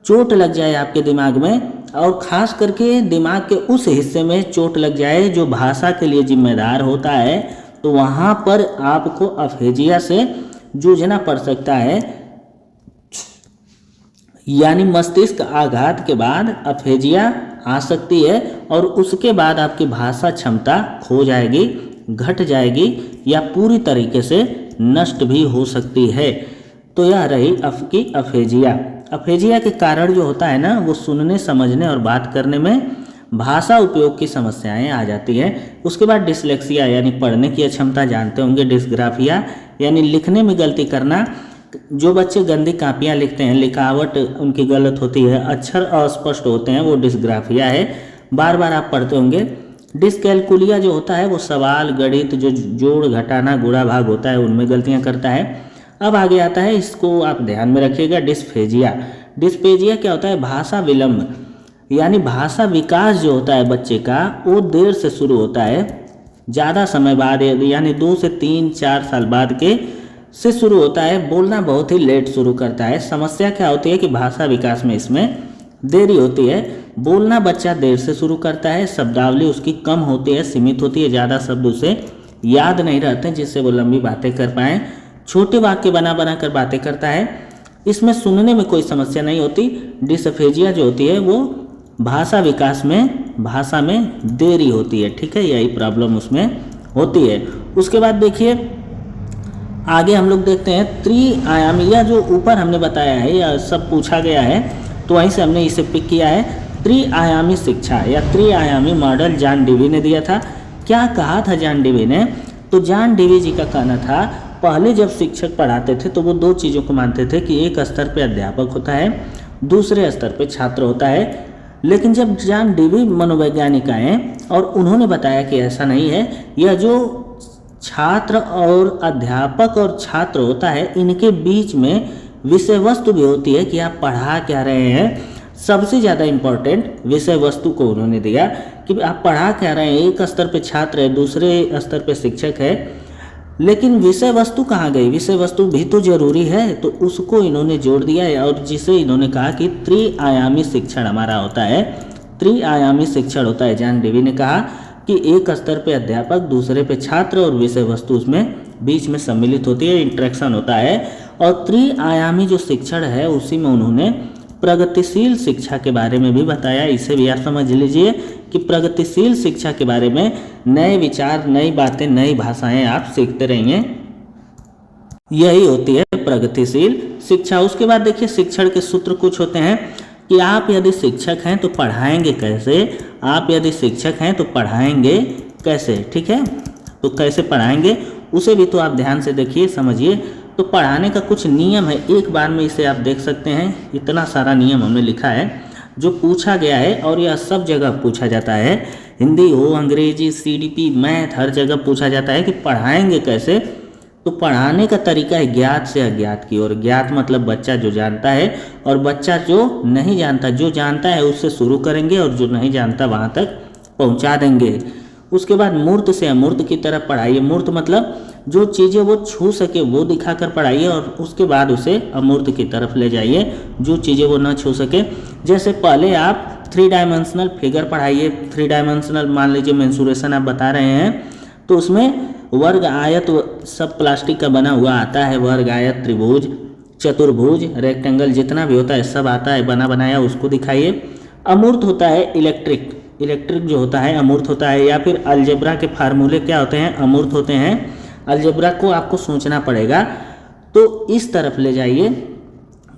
चोट लग जाए आपके दिमाग में और ख़ास करके दिमाग के उस हिस्से में चोट लग जाए जो भाषा के लिए जिम्मेदार होता है, तो वहाँ पर आपको अफेजिया से जूझना पड़ सकता है। यानी मस्तिष्क आघात के बाद अफेजिया आ सकती है और उसके बाद आपकी भाषा क्षमता खो जाएगी, घट जाएगी या पूरी तरीके से नष्ट भी हो सकती है। तो यह रही आपकी अफेजिया। अफेजिया के कारण जो होता है ना, वो सुनने, समझने और बात करने में भाषा उपयोग की समस्याएं आ जाती हैं। उसके बाद डिसलेक्सिया यानी पढ़ने की अक्षमता, जानते होंगे। डिस्ग्राफिया यानी लिखने में गलती करना, जो बच्चे गंदी कापियाँ लिखते हैं, लिखावट उनकी गलत होती है, अक्षर अस्पष्ट होते हैं, वो डिस्ग्राफिया है। बार बार आप पढ़ते होंगे। डिस्कैलकुलिया जो होता है वो सवाल, गणित, जो जोड़, घटाना, गुणा, भाग होता है उनमें गलतियां करता है। अब आगे आता है, इसको आप ध्यान में रखिएगा, डिस्फेजिया। डिस्फेजिया क्या होता है? भाषा विलंब, यानी भाषा विकास जो होता है बच्चे का वो देर से शुरू होता है, ज़्यादा समय बाद, यानी 2 से 3-4 साल बाद के से शुरू होता है। बोलना बहुत ही लेट शुरू करता है। समस्या क्या होती है कि भाषा विकास में इसमें देरी होती है। बोलना बच्चा देर से शुरू करता है, शब्दावली उसकी कम होती है, सीमित होती है, ज़्यादा शब्द उसे याद नहीं रहते जिससे वो लंबी बातें कर पाएँ। छोटे वाक्य बना बना कर बातें करता है। इसमें सुनने में कोई समस्या नहीं होती। डिसफेजिया जो होती है वो भाषा विकास में, भाषा में देरी होती है, ठीक है, यही प्रॉब्लम उसमें होती है। उसके बाद देखिए आगे हम लोग देखते हैं त्रिआयामीय, जो ऊपर हमने बताया है या सब पूछा गया है तो वहीं से हमने इसे पिक किया है। त्रिआयामी शिक्षा या त्रिआयामी मॉडल जॉन डेवी ने दिया था। क्या कहा था जॉन डेवी ने? तो जॉन डेवी जी का कहना था, पहले जब शिक्षक पढ़ाते थे तो वो 2 चीज़ों को मानते थे कि एक स्तर पे अध्यापक होता है, दूसरे स्तर पे छात्र होता है। लेकिन जब जॉन डेवी मनोवैज्ञानिक आए और उन्होंने बताया कि ऐसा नहीं है, यह जो छात्र और अध्यापक और छात्र होता है इनके बीच में विषय वस्तु भी होती है कि आप पढ़ा क्या रहे हैं। सबसे ज़्यादा इम्पोर्टेंट विषय वस्तु को उन्होंने दिया कि आप पढ़ा क्या रहे हैं। एक स्तर पे छात्र है, दूसरे स्तर पे शिक्षक है, लेकिन विषय वस्तु कहाँ गई? विषय वस्तु भी तो जरूरी है, तो उसको इन्होंने जोड़ दिया है और जिसे इन्होंने कहा कि त्रिआयामी शिक्षण हमारा होता है, त्रिआयामी शिक्षण होता है। जॉन डेवी ने कहा कि एक स्तर पे अध्यापक, दूसरे पे छात्र और विषय वस्तु उसमें बीच में सम्मिलित होती है, इंटरेक्शन होता है। और त्रिआयामी जो शिक्षण है उसी में उन्होंने प्रगतिशील शिक्षा के बारे में भी बताया। इसे भी आप समझ लीजिए कि प्रगतिशील शिक्षा के बारे में नए विचार, नई बातें, नई भाषाएं आप सीखते रहेंगे, यही होती है प्रगतिशील शिक्षा। उसके बाद देखिए शिक्षण के सूत्र कुछ होते हैं कि आप यदि शिक्षक हैं तो पढ़ाएंगे कैसे, आप यदि शिक्षक हैं तो पढ़ाएंगे कैसे, ठीक है। तो कैसे पढ़ाएंगे उसे भी तो आप ध्यान से देखिए, समझिए। तो पढ़ाने का कुछ नियम है, एक बार में इसे आप देख सकते हैं, इतना सारा नियम हमने लिखा है। जो पूछा गया है, और यह सब जगह पूछा जाता है, हिंदी हो, अंग्रेजी, सीडीपी, मैथ, हर जगह पूछा जाता है कि पढ़ाएंगे कैसे। तो पढ़ाने का तरीका है ज्ञात से अज्ञात की ओर। ज्ञात मतलब बच्चा जो जानता है, और बच्चा जो नहीं जानता, जो जानता है उससे शुरू करेंगे और जो नहीं जानता वहाँ तक पहुँचा देंगे। उसके बाद मूर्त से अमूर्त की तरफ पढ़ाइए। मूर्त मतलब जो चीज़ें वो छू सके वो दिखाकर पढ़ाइए, और उसके बाद उसे अमूर्त की तरफ ले जाइए, जो चीज़ें वो ना छू सके। जैसे पहले आप 3 डायमेंशनल फिगर पढ़ाइए। 3 डायमेंशनल मान लीजिए मेंसुरेशन आप बता रहे हैं, तो उसमें वर्ग, आयत सब प्लास्टिक का बना हुआ आता है। वर्ग, आयत, त्रिभुज, चतुर्भुज, रेक्टेंगल, जितना भी होता है सब आता है बना बनाया, उसको दिखाइए। अमूर्त होता है इलेक्ट्रिक, इलेक्ट्रिक जो होता है अमूर्त होता है। या फिर अलजेब्रा के फार्मूले क्या होते हैं, अमूर्त होते हैं। अलजेब्रा को आपको सोचना पड़ेगा, तो इस तरफ ले जाइए,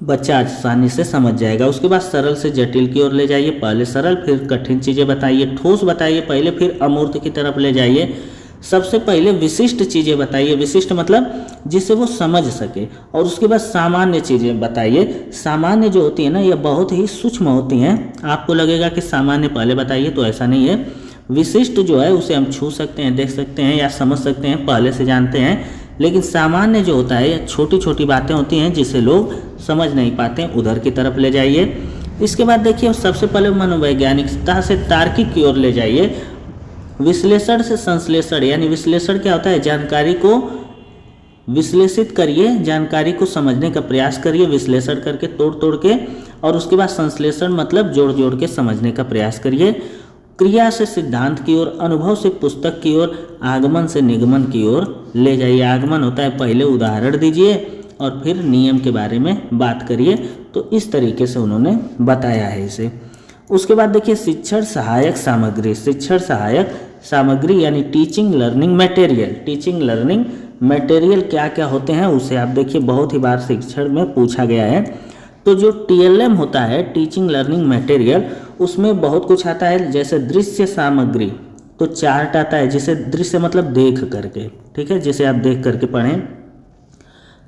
बच्चा आसानी से समझ जाएगा। उसके बाद सरल से जटिल की ओर ले जाइए। पहले सरल फिर कठिन चीज़ें बताइए, ठोस बताइए पहले, फिर अमूर्त की तरफ ले जाइए। सबसे पहले विशिष्ट चीज़ें बताइए। विशिष्ट मतलब जिसे वो समझ सके, और उसके बाद सामान्य चीज़ें बताइए। सामान्य जो होती है ना, ये बहुत ही सूक्ष्म होती हैं। आपको लगेगा कि सामान्य पहले बताइए, तो ऐसा नहीं है। विशिष्ट जो है उसे हम छू सकते हैं, देख सकते हैं या समझ सकते हैं, पहले से जानते हैं। लेकिन सामान्य जो होता है, ये छोटी छोटी बातें होती हैं जिसे लोग समझ नहीं पाते, उधर की तरफ ले जाइए। इसके बाद देखिए, सबसे पहले मनोवैज्ञानिकता से तार्किक की ओर ले जाइए। विश्लेषण से संश्लेषण, यानी विश्लेषण क्या होता है, जानकारी को विश्लेषित करिए, जानकारी को समझने का प्रयास करिए, विश्लेषण करके तोड़ तोड़ के। और उसके बाद संश्लेषण मतलब जोड़ जोड़ के समझने का प्रयास करिए। क्रिया से सिद्धांत की ओर, अनुभव से पुस्तक की ओर, आगमन से निगमन की ओर ले जाइए। आगमन होता है पहले उदाहरण दीजिए और फिर नियम के बारे में बात करिए। तो इस तरीके से उन्होंने बताया है इसे। उसके बाद देखिए, शिक्षण सहायक सामग्री। शिक्षण सहायक सामग्री यानी teaching learning material. Teaching learning material क्या क्या होते हैं उसे आप देखिए, बहुत ही बार शिक्षण में पूछा गया है। तो जो TLM होता है, टीचिंग लर्निंग मटेरियल, उसमें बहुत कुछ आता है। जैसे दृश्य सामग्री, तो चार्ट आता है, जिसे दृश्य मतलब देख करके, ठीक है, जिसे आप देख करके पढ़ें।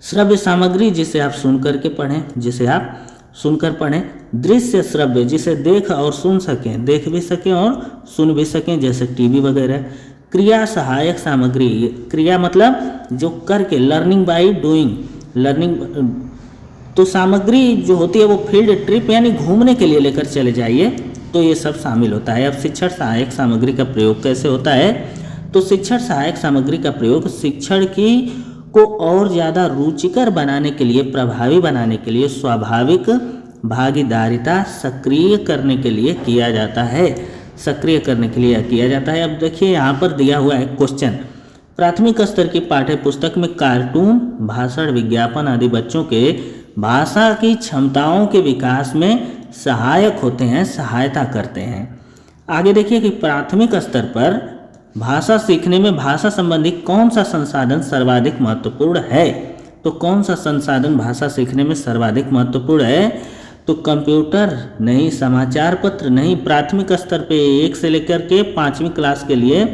श्रव्य सामग्री, जिसे आप सुन करके पढ़ें, जिसे आप सुनकर पढ़ें। दृश्य श्रव्य, जिसे देख और सुन सकें, देख भी सकें और सुन भी सकें, जैसे टीवी वगैरह। क्रिया सहायक सामग्री, क्रिया मतलब जो करके, लर्निंग बाय डूइंग, लर्निंग। तो सामग्री जो होती है वो फील्ड ट्रिप यानी घूमने के लिए लेकर चले जाइए, तो ये सब शामिल होता है। अब शिक्षण सहायक सामग्री का प्रयोग कैसे होता है, तो शिक्षण सहायक सामग्री का प्रयोग शिक्षण की को और ज़्यादा रुचिकर बनाने के लिए, प्रभावी बनाने के लिए, स्वाभाविक भागीदारिता सक्रिय करने के लिए किया जाता है। सक्रिय करने के लिए किया जाता है। अब देखिए, यहाँ पर दिया हुआ है क्वेश्चन। प्राथमिक स्तर की पाठ्य पुस्तक में कार्टून, भाषण, विज्ञापन आदि बच्चों के भाषा की क्षमताओं के विकास में सहायक होते हैं, सहायता करते हैं। आगे देखिए कि प्राथमिक स्तर पर भाषा सीखने में भाषा संबंधी कौन सा संसाधन सर्वाधिक महत्वपूर्ण है। तो कौन सा संसाधन भाषा सीखने में सर्वाधिक महत्वपूर्ण है, तो कंप्यूटर नहीं, समाचार पत्र नहीं। प्राथमिक स्तर पे 1 से लेकर के 5वीं क्लास के लिए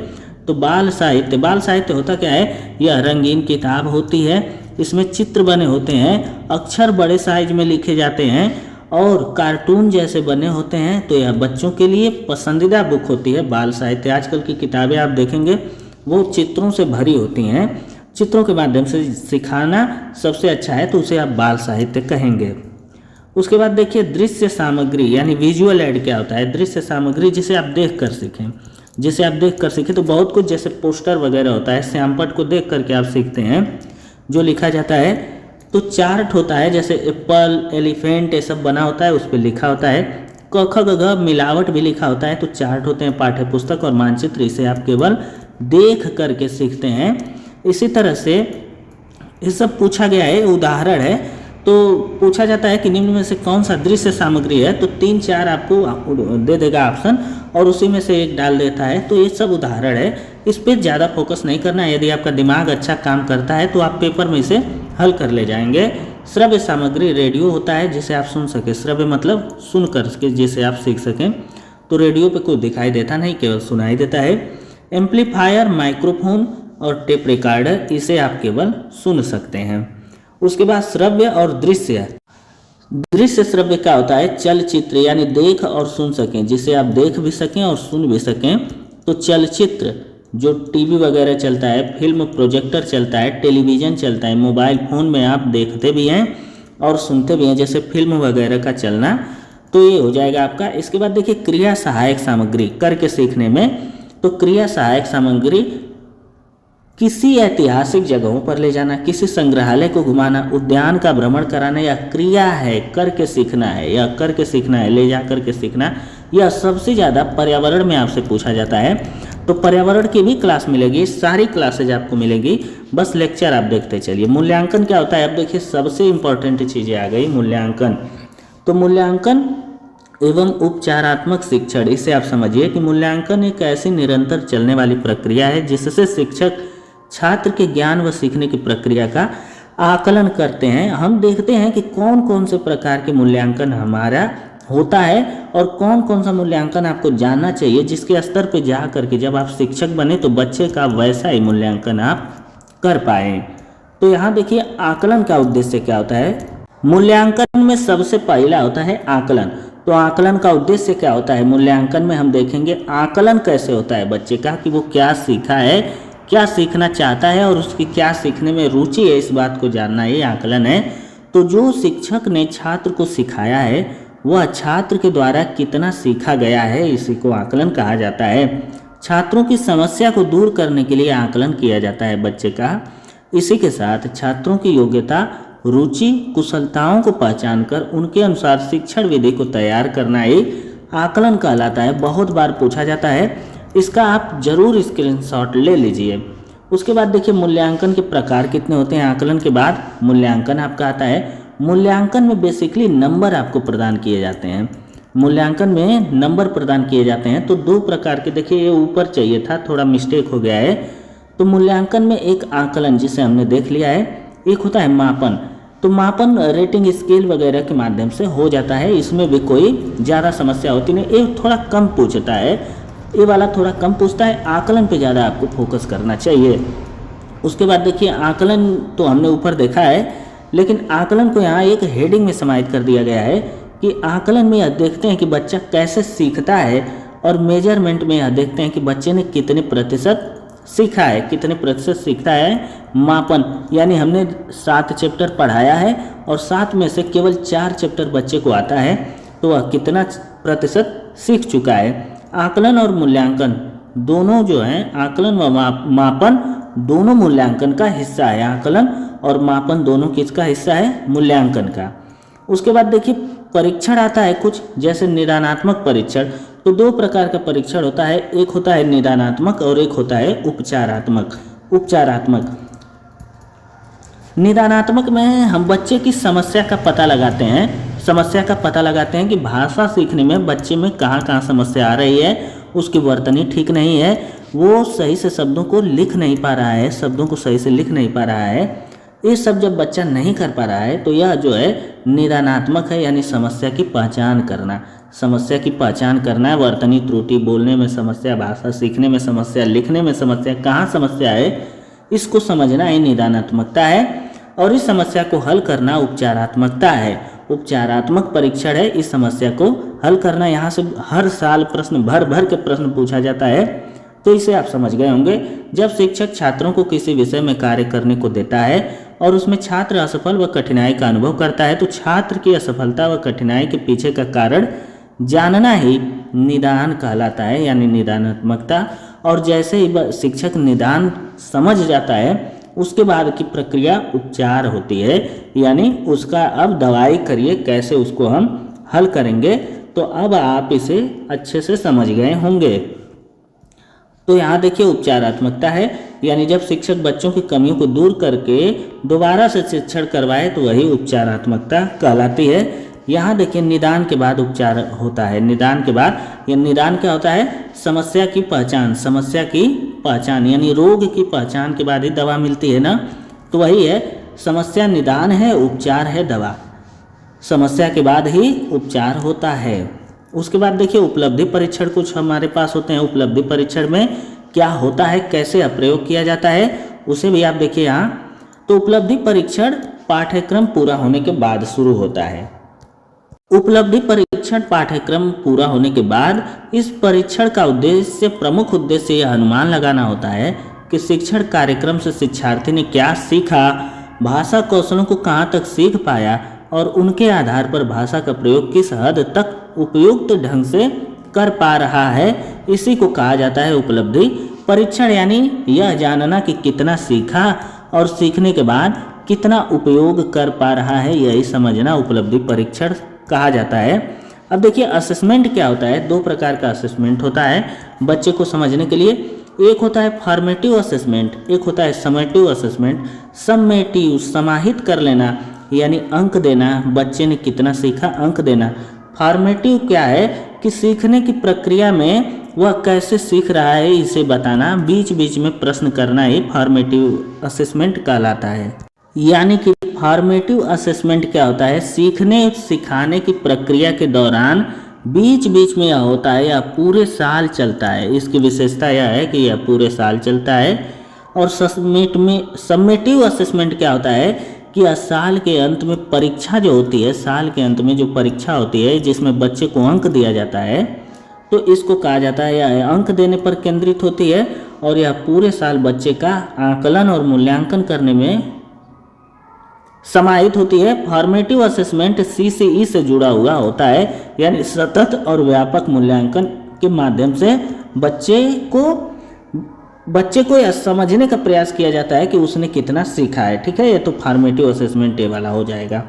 तो बाल साहित्य। बाल साहित्य होता क्या है, यह रंगीन किताब होती है, इसमें चित्र बने होते हैं, अक्षर बड़े साइज में लिखे जाते हैं और कार्टून जैसे बने होते हैं। तो यह बच्चों के लिए पसंदीदा बुक होती है बाल साहित्य। आजकल की किताबें आप देखेंगे वो चित्रों से भरी होती हैं, चित्रों के माध्यम से सिखाना सबसे अच्छा है, तो उसे आप बाल साहित्य कहेंगे। उसके बाद देखिए, दृश्य सामग्री यानी विजुअल एड क्या होता है। दृश्य सामग्री जिसे आप देख कर सीखें, जिसे आप देख कर सीखें, तो बहुत कुछ जैसे पोस्टर वगैरह होता है, श्यामपट्ट को देख करके आप सीखते हैं जो लिखा जाता है। तो चार्ट होता है, जैसे एप्पल, एलिफेंट, ये सब बना होता है, उस पर लिखा होता है। क ख ग घ मिलावट भी लिखा होता है। तो चार्ट होते हैं पाठ्य पुस्तक और मानचित्र, इसे आप केवल देख करके सीखते हैं। इसी तरह से ये सब पूछा गया है, उदाहरण है। तो पूछा जाता है कि निम्न में से कौन सा दृश्य सामग्री है, तो 3-4 आपको दे देगा ऑप्शन और उसी में से एक डाल देता है। तो ये सब उदाहरण है, इस पर ज़्यादा फोकस नहीं करना है। यदि आपका दिमाग अच्छा काम करता है तो आप पेपर में इसे हल कर ले जाएंगे। श्रव्य सामग्री, रेडियो होता है जिसे आप सुन सके। श्रव्य मतलब सुन कर के जिसे आप सीख सकें। तो रेडियो पे कोई दिखाई देता नहीं, केवल सुनाई देता है। एम्पलीफायर, माइक्रोफोन और टेप रिकॉर्डर, इसे आप केवल सुन सकते हैं। उसके बाद श्रव्य और दृश्य। दृश्य श्रव्य क्या होता है? चलचित्र, यानी देख और सुन सकें, जिसे आप देख भी सकें और सुन भी सकें। तो चलचित्र जो टीवी वगैरह चलता है, फिल्म प्रोजेक्टर चलता है, टेलीविज़न चलता है, मोबाइल फ़ोन में आप देखते भी हैं और सुनते भी हैं, जैसे फिल्म वगैरह का चलना, तो ये हो जाएगा आपका। इसके बाद देखिए क्रिया सहायक सामग्री करके सीखने में, तो क्रिया सहायक सामग्री किसी ऐतिहासिक जगहों पर ले जाना, किसी संग्रहालय को घुमाना, उद्यान का भ्रमण कराना, या क्रिया है करके सीखना है, या करके सीखना है, ले जा करके सीखना, यह सबसे ज़्यादा पर्यावरण में आपसे पूछा जाता है। तो पर्यावरण की भी क्लास मिलेगी, सारी क्लासेज आपको मिलेगी, बस लेक्चर आप देखते चलिए। मूल्यांकन क्या होता है? अब देखिए सबसे इंपॉर्टेंट चीज़ें आ गई, मूल्यांकन। तो मूल्यांकन एवं उपचारात्मक शिक्षण, इसे आप समझिए कि मूल्यांकन एक ऐसी निरंतर चलने वाली प्रक्रिया है जिससे शिक्षक छात्र के ज्ञान व सीखने की प्रक्रिया का आकलन करते हैं। हम देखते हैं कि कौन कौन से प्रकार के मूल्यांकन हमारा होता है और कौन कौन सा मूल्यांकन आपको जानना चाहिए, जिसके स्तर पे जा करके जब आप शिक्षक बने तो बच्चे का वैसा ही मूल्यांकन आप कर पाए। तो यहाँ देखिए आकलन का उद्देश्य क्या होता है? मूल्यांकन में सबसे पहला होता है आकलन। तो आकलन का उद्देश्य क्या होता है? मूल्यांकन में हम देखेंगे आकलन कैसे होता है बच्चे का, कि वो क्या सीखा है, क्या सीखना चाहता है और उसकी क्या सीखने में रुचि है, इस बात को जानना ये आकलन है। तो जो शिक्षक ने छात्र को सिखाया है वह छात्र के द्वारा कितना सीखा गया है, इसी को आकलन कहा जाता है। छात्रों की समस्या को दूर करने के लिए आकलन किया जाता है बच्चे का। इसी के साथ छात्रों की योग्यता, रुचि, कुशलताओं को पहचान कर उनके अनुसार शिक्षण विधि को तैयार करना एक आकलन कहलाता है। बहुत बार पूछा जाता है, इसका आप जरूर स्क्रीनशॉट ले लीजिए। उसके बाद देखिए मूल्यांकन के प्रकार कितने होते हैं। आकलन के बाद मूल्यांकन आपका आता है। मूल्यांकन में बेसिकली नंबर आपको प्रदान किए जाते हैं। मूल्यांकन में नंबर प्रदान किए जाते हैं। तो दो प्रकार के, देखिए ये ऊपर चाहिए था, थोड़ा मिस्टेक हो गया है। तो मूल्यांकन में एक आकलन जिसे हमने देख लिया है, एक होता है मापन। तो मापन रेटिंग स्केल वगैरह के माध्यम से हो जाता है, इसमें भी कोई ज़्यादा समस्या होती नहीं। ये थोड़ा कम पूछता है, ये वाला थोड़ा कम पूछता है, आकलन पे ज़्यादा आपको फोकस करना चाहिए। उसके बाद देखिए आकलन तो हमने ऊपर देखा है, लेकिन आकलन को यहाँ एक हेडिंग में समाहित कर दिया गया है कि आकलन में यह देखते हैं कि बच्चा कैसे सीखता है, और मेजरमेंट में यह देखते हैं कि बच्चे ने कितने प्रतिशत सीखा है, कितने प्रतिशत सीखता है। मापन यानी हमने 7 चैप्टर पढ़ाया है और 7 में से केवल 4 चैप्टर बच्चे को आता है, तो वह कितना प्रतिशत सीख चुका है। आकलन और मूल्यांकन दोनों जो हैं, आकलन व मापन दोनों मूल्यांकन का हिस्सा है। आकलन और मापन दोनों किसका हिस्सा है? मूल्यांकन का। उसके बाद देखिए परीक्षण आता है कुछ, जैसे निदानात्मक परीक्षण। तो दो प्रकार का परीक्षण होता है, एक होता है निदानात्मक और एक होता है उपचारात्मक। निदानात्मक में हम बच्चे की समस्या का पता लगाते हैं कि भाषा सीखने में बच्चे में कहाँ कहाँ समस्या आ रही है, उसकी वर्तनी ठीक नहीं है, वो सही से शब्दों को लिख नहीं पा रहा है, शब्दों को सही से लिख नहीं पा रहा है। ये सब जब बच्चा नहीं कर पा रहा है तो यह जो है निदानात्मक है, यानी समस्या की पहचान करना है। वर्तनी त्रुटि, बोलने में समस्या, भाषा सीखने में समस्या, लिखने में समस्या, कहाँ समस्या है इसको समझना ही निदानात्मकता है, और इस समस्या को हल करना उपचारात्मकता है। उपचारात्मक परीक्षण है इस समस्या को हल करना। यहाँ से हर साल प्रश्न भर के प्रश्न पूछा जाता है, तो इसे आप समझ गए होंगे। जब शिक्षक छात्रों को किसी विषय में कार्य करने को देता है और उसमें छात्र असफल व कठिनाई का अनुभव करता है, तो छात्र की असफलता व कठिनाई के पीछे का कारण जानना ही निदान कहलाता है, यानी निदानात्मकता। और जैसे ही शिक्षक निदान समझ जाता है, उसके बाद की प्रक्रिया उपचार होती है, यानी उसका अब दवाई करिए, कैसे उसको हम हल करेंगे। तो अब आप इसे अच्छे से समझ गए होंगे। तो यहाँ देखिए उपचारात्मकता है, यानी जब शिक्षक बच्चों की कमियों को दूर करके दोबारा से शिक्षण करवाए तो वही उपचारात्मकता कहलाती है। यहाँ देखिए निदान के बाद उपचार होता है। निदान के बाद या निदान क्या होता है? समस्या की पहचान यानी रोग की पहचान के बाद ही दवा मिलती है ना, तो वही है समस्या निदान है, उपचार है दवा। समस्या के बाद ही उपचार होता है। उसके बाद देखिए उपलब्धि परीक्षण कुछ हमारे पास होते हैं। उपलब्धि परीक्षण में क्या होता है, कैसे प्रयोग किया जाता है, उसे भी आप देखिए यहाँ। तो उपलब्धि परीक्षण पाठ्यक्रम पूरा होने के बाद शुरू होता है। उपलब्धि परीक्षण पाठ्यक्रम पूरा होने के बाद इस परीक्षण का प्रमुख उद्देश्य यह अनुमान लगाना होता है कि शिक्षण कार्यक्रम से शिक्षार्थी ने क्या सीखा, भाषा कौशलों को कहाँ तक सीख पाया और उनके आधार पर भाषा का प्रयोग किस हद तक उपयुक्त ढंग से कर पा रहा है। इसी को कहा जाता है उपलब्धि परीक्षण, यानी यह जानना कि कितना सीखा और सीखने के बाद कितना उपयोग कर पा रहा है, यही समझना उपलब्धि परीक्षण कहा जाता है। अब देखिए असेसमेंट क्या होता है। दो प्रकार का असेसमेंट होता है बच्चे को समझने के लिए। एक होता है फॉर्मेटिव असेसमेंट, एक होता है समेटिव असेसमेंट। समेटिव समाहित कर लेना यानी अंक देना, बच्चे ने कितना सीखा अंक देना। फॉर्मेटिव क्या है कि सीखने की प्रक्रिया में वह कैसे सीख रहा है इसे बताना, बीच बीच में प्रश्न करना ही फॉर्मेटिव असेसमेंट कहलाता है। यानी कि फॉर्मेटिव असेसमेंट क्या होता है, सीखने सिखाने की प्रक्रिया के दौरान बीच बीच में यह होता है या पूरे साल चलता है। इसकी विशेषता यह है कि यह पूरे साल चलता है। और समेटिव असेसमेंट क्या होता है कि साल के अंत में परीक्षा जो होती है, साल के अंत में जो परीक्षा होती है जिसमें बच्चे को अंक दिया जाता है, तो इसको कहा जाता है यह अंक देने पर केंद्रित होती है और यह पूरे साल बच्चे का आकलन और मूल्यांकन करने में समाहित होती है। फॉर्मेटिव असेसमेंट CCE से जुड़ा हुआ होता है, यानी सतत और व्यापक मूल्यांकन के माध्यम से बच्चे को यह समझने का प्रयास किया जाता है कि उसने कितना सीखा है। ठीक है, ये तो फॉर्मेटिव असेसमेंट ये वाला हो जाएगा।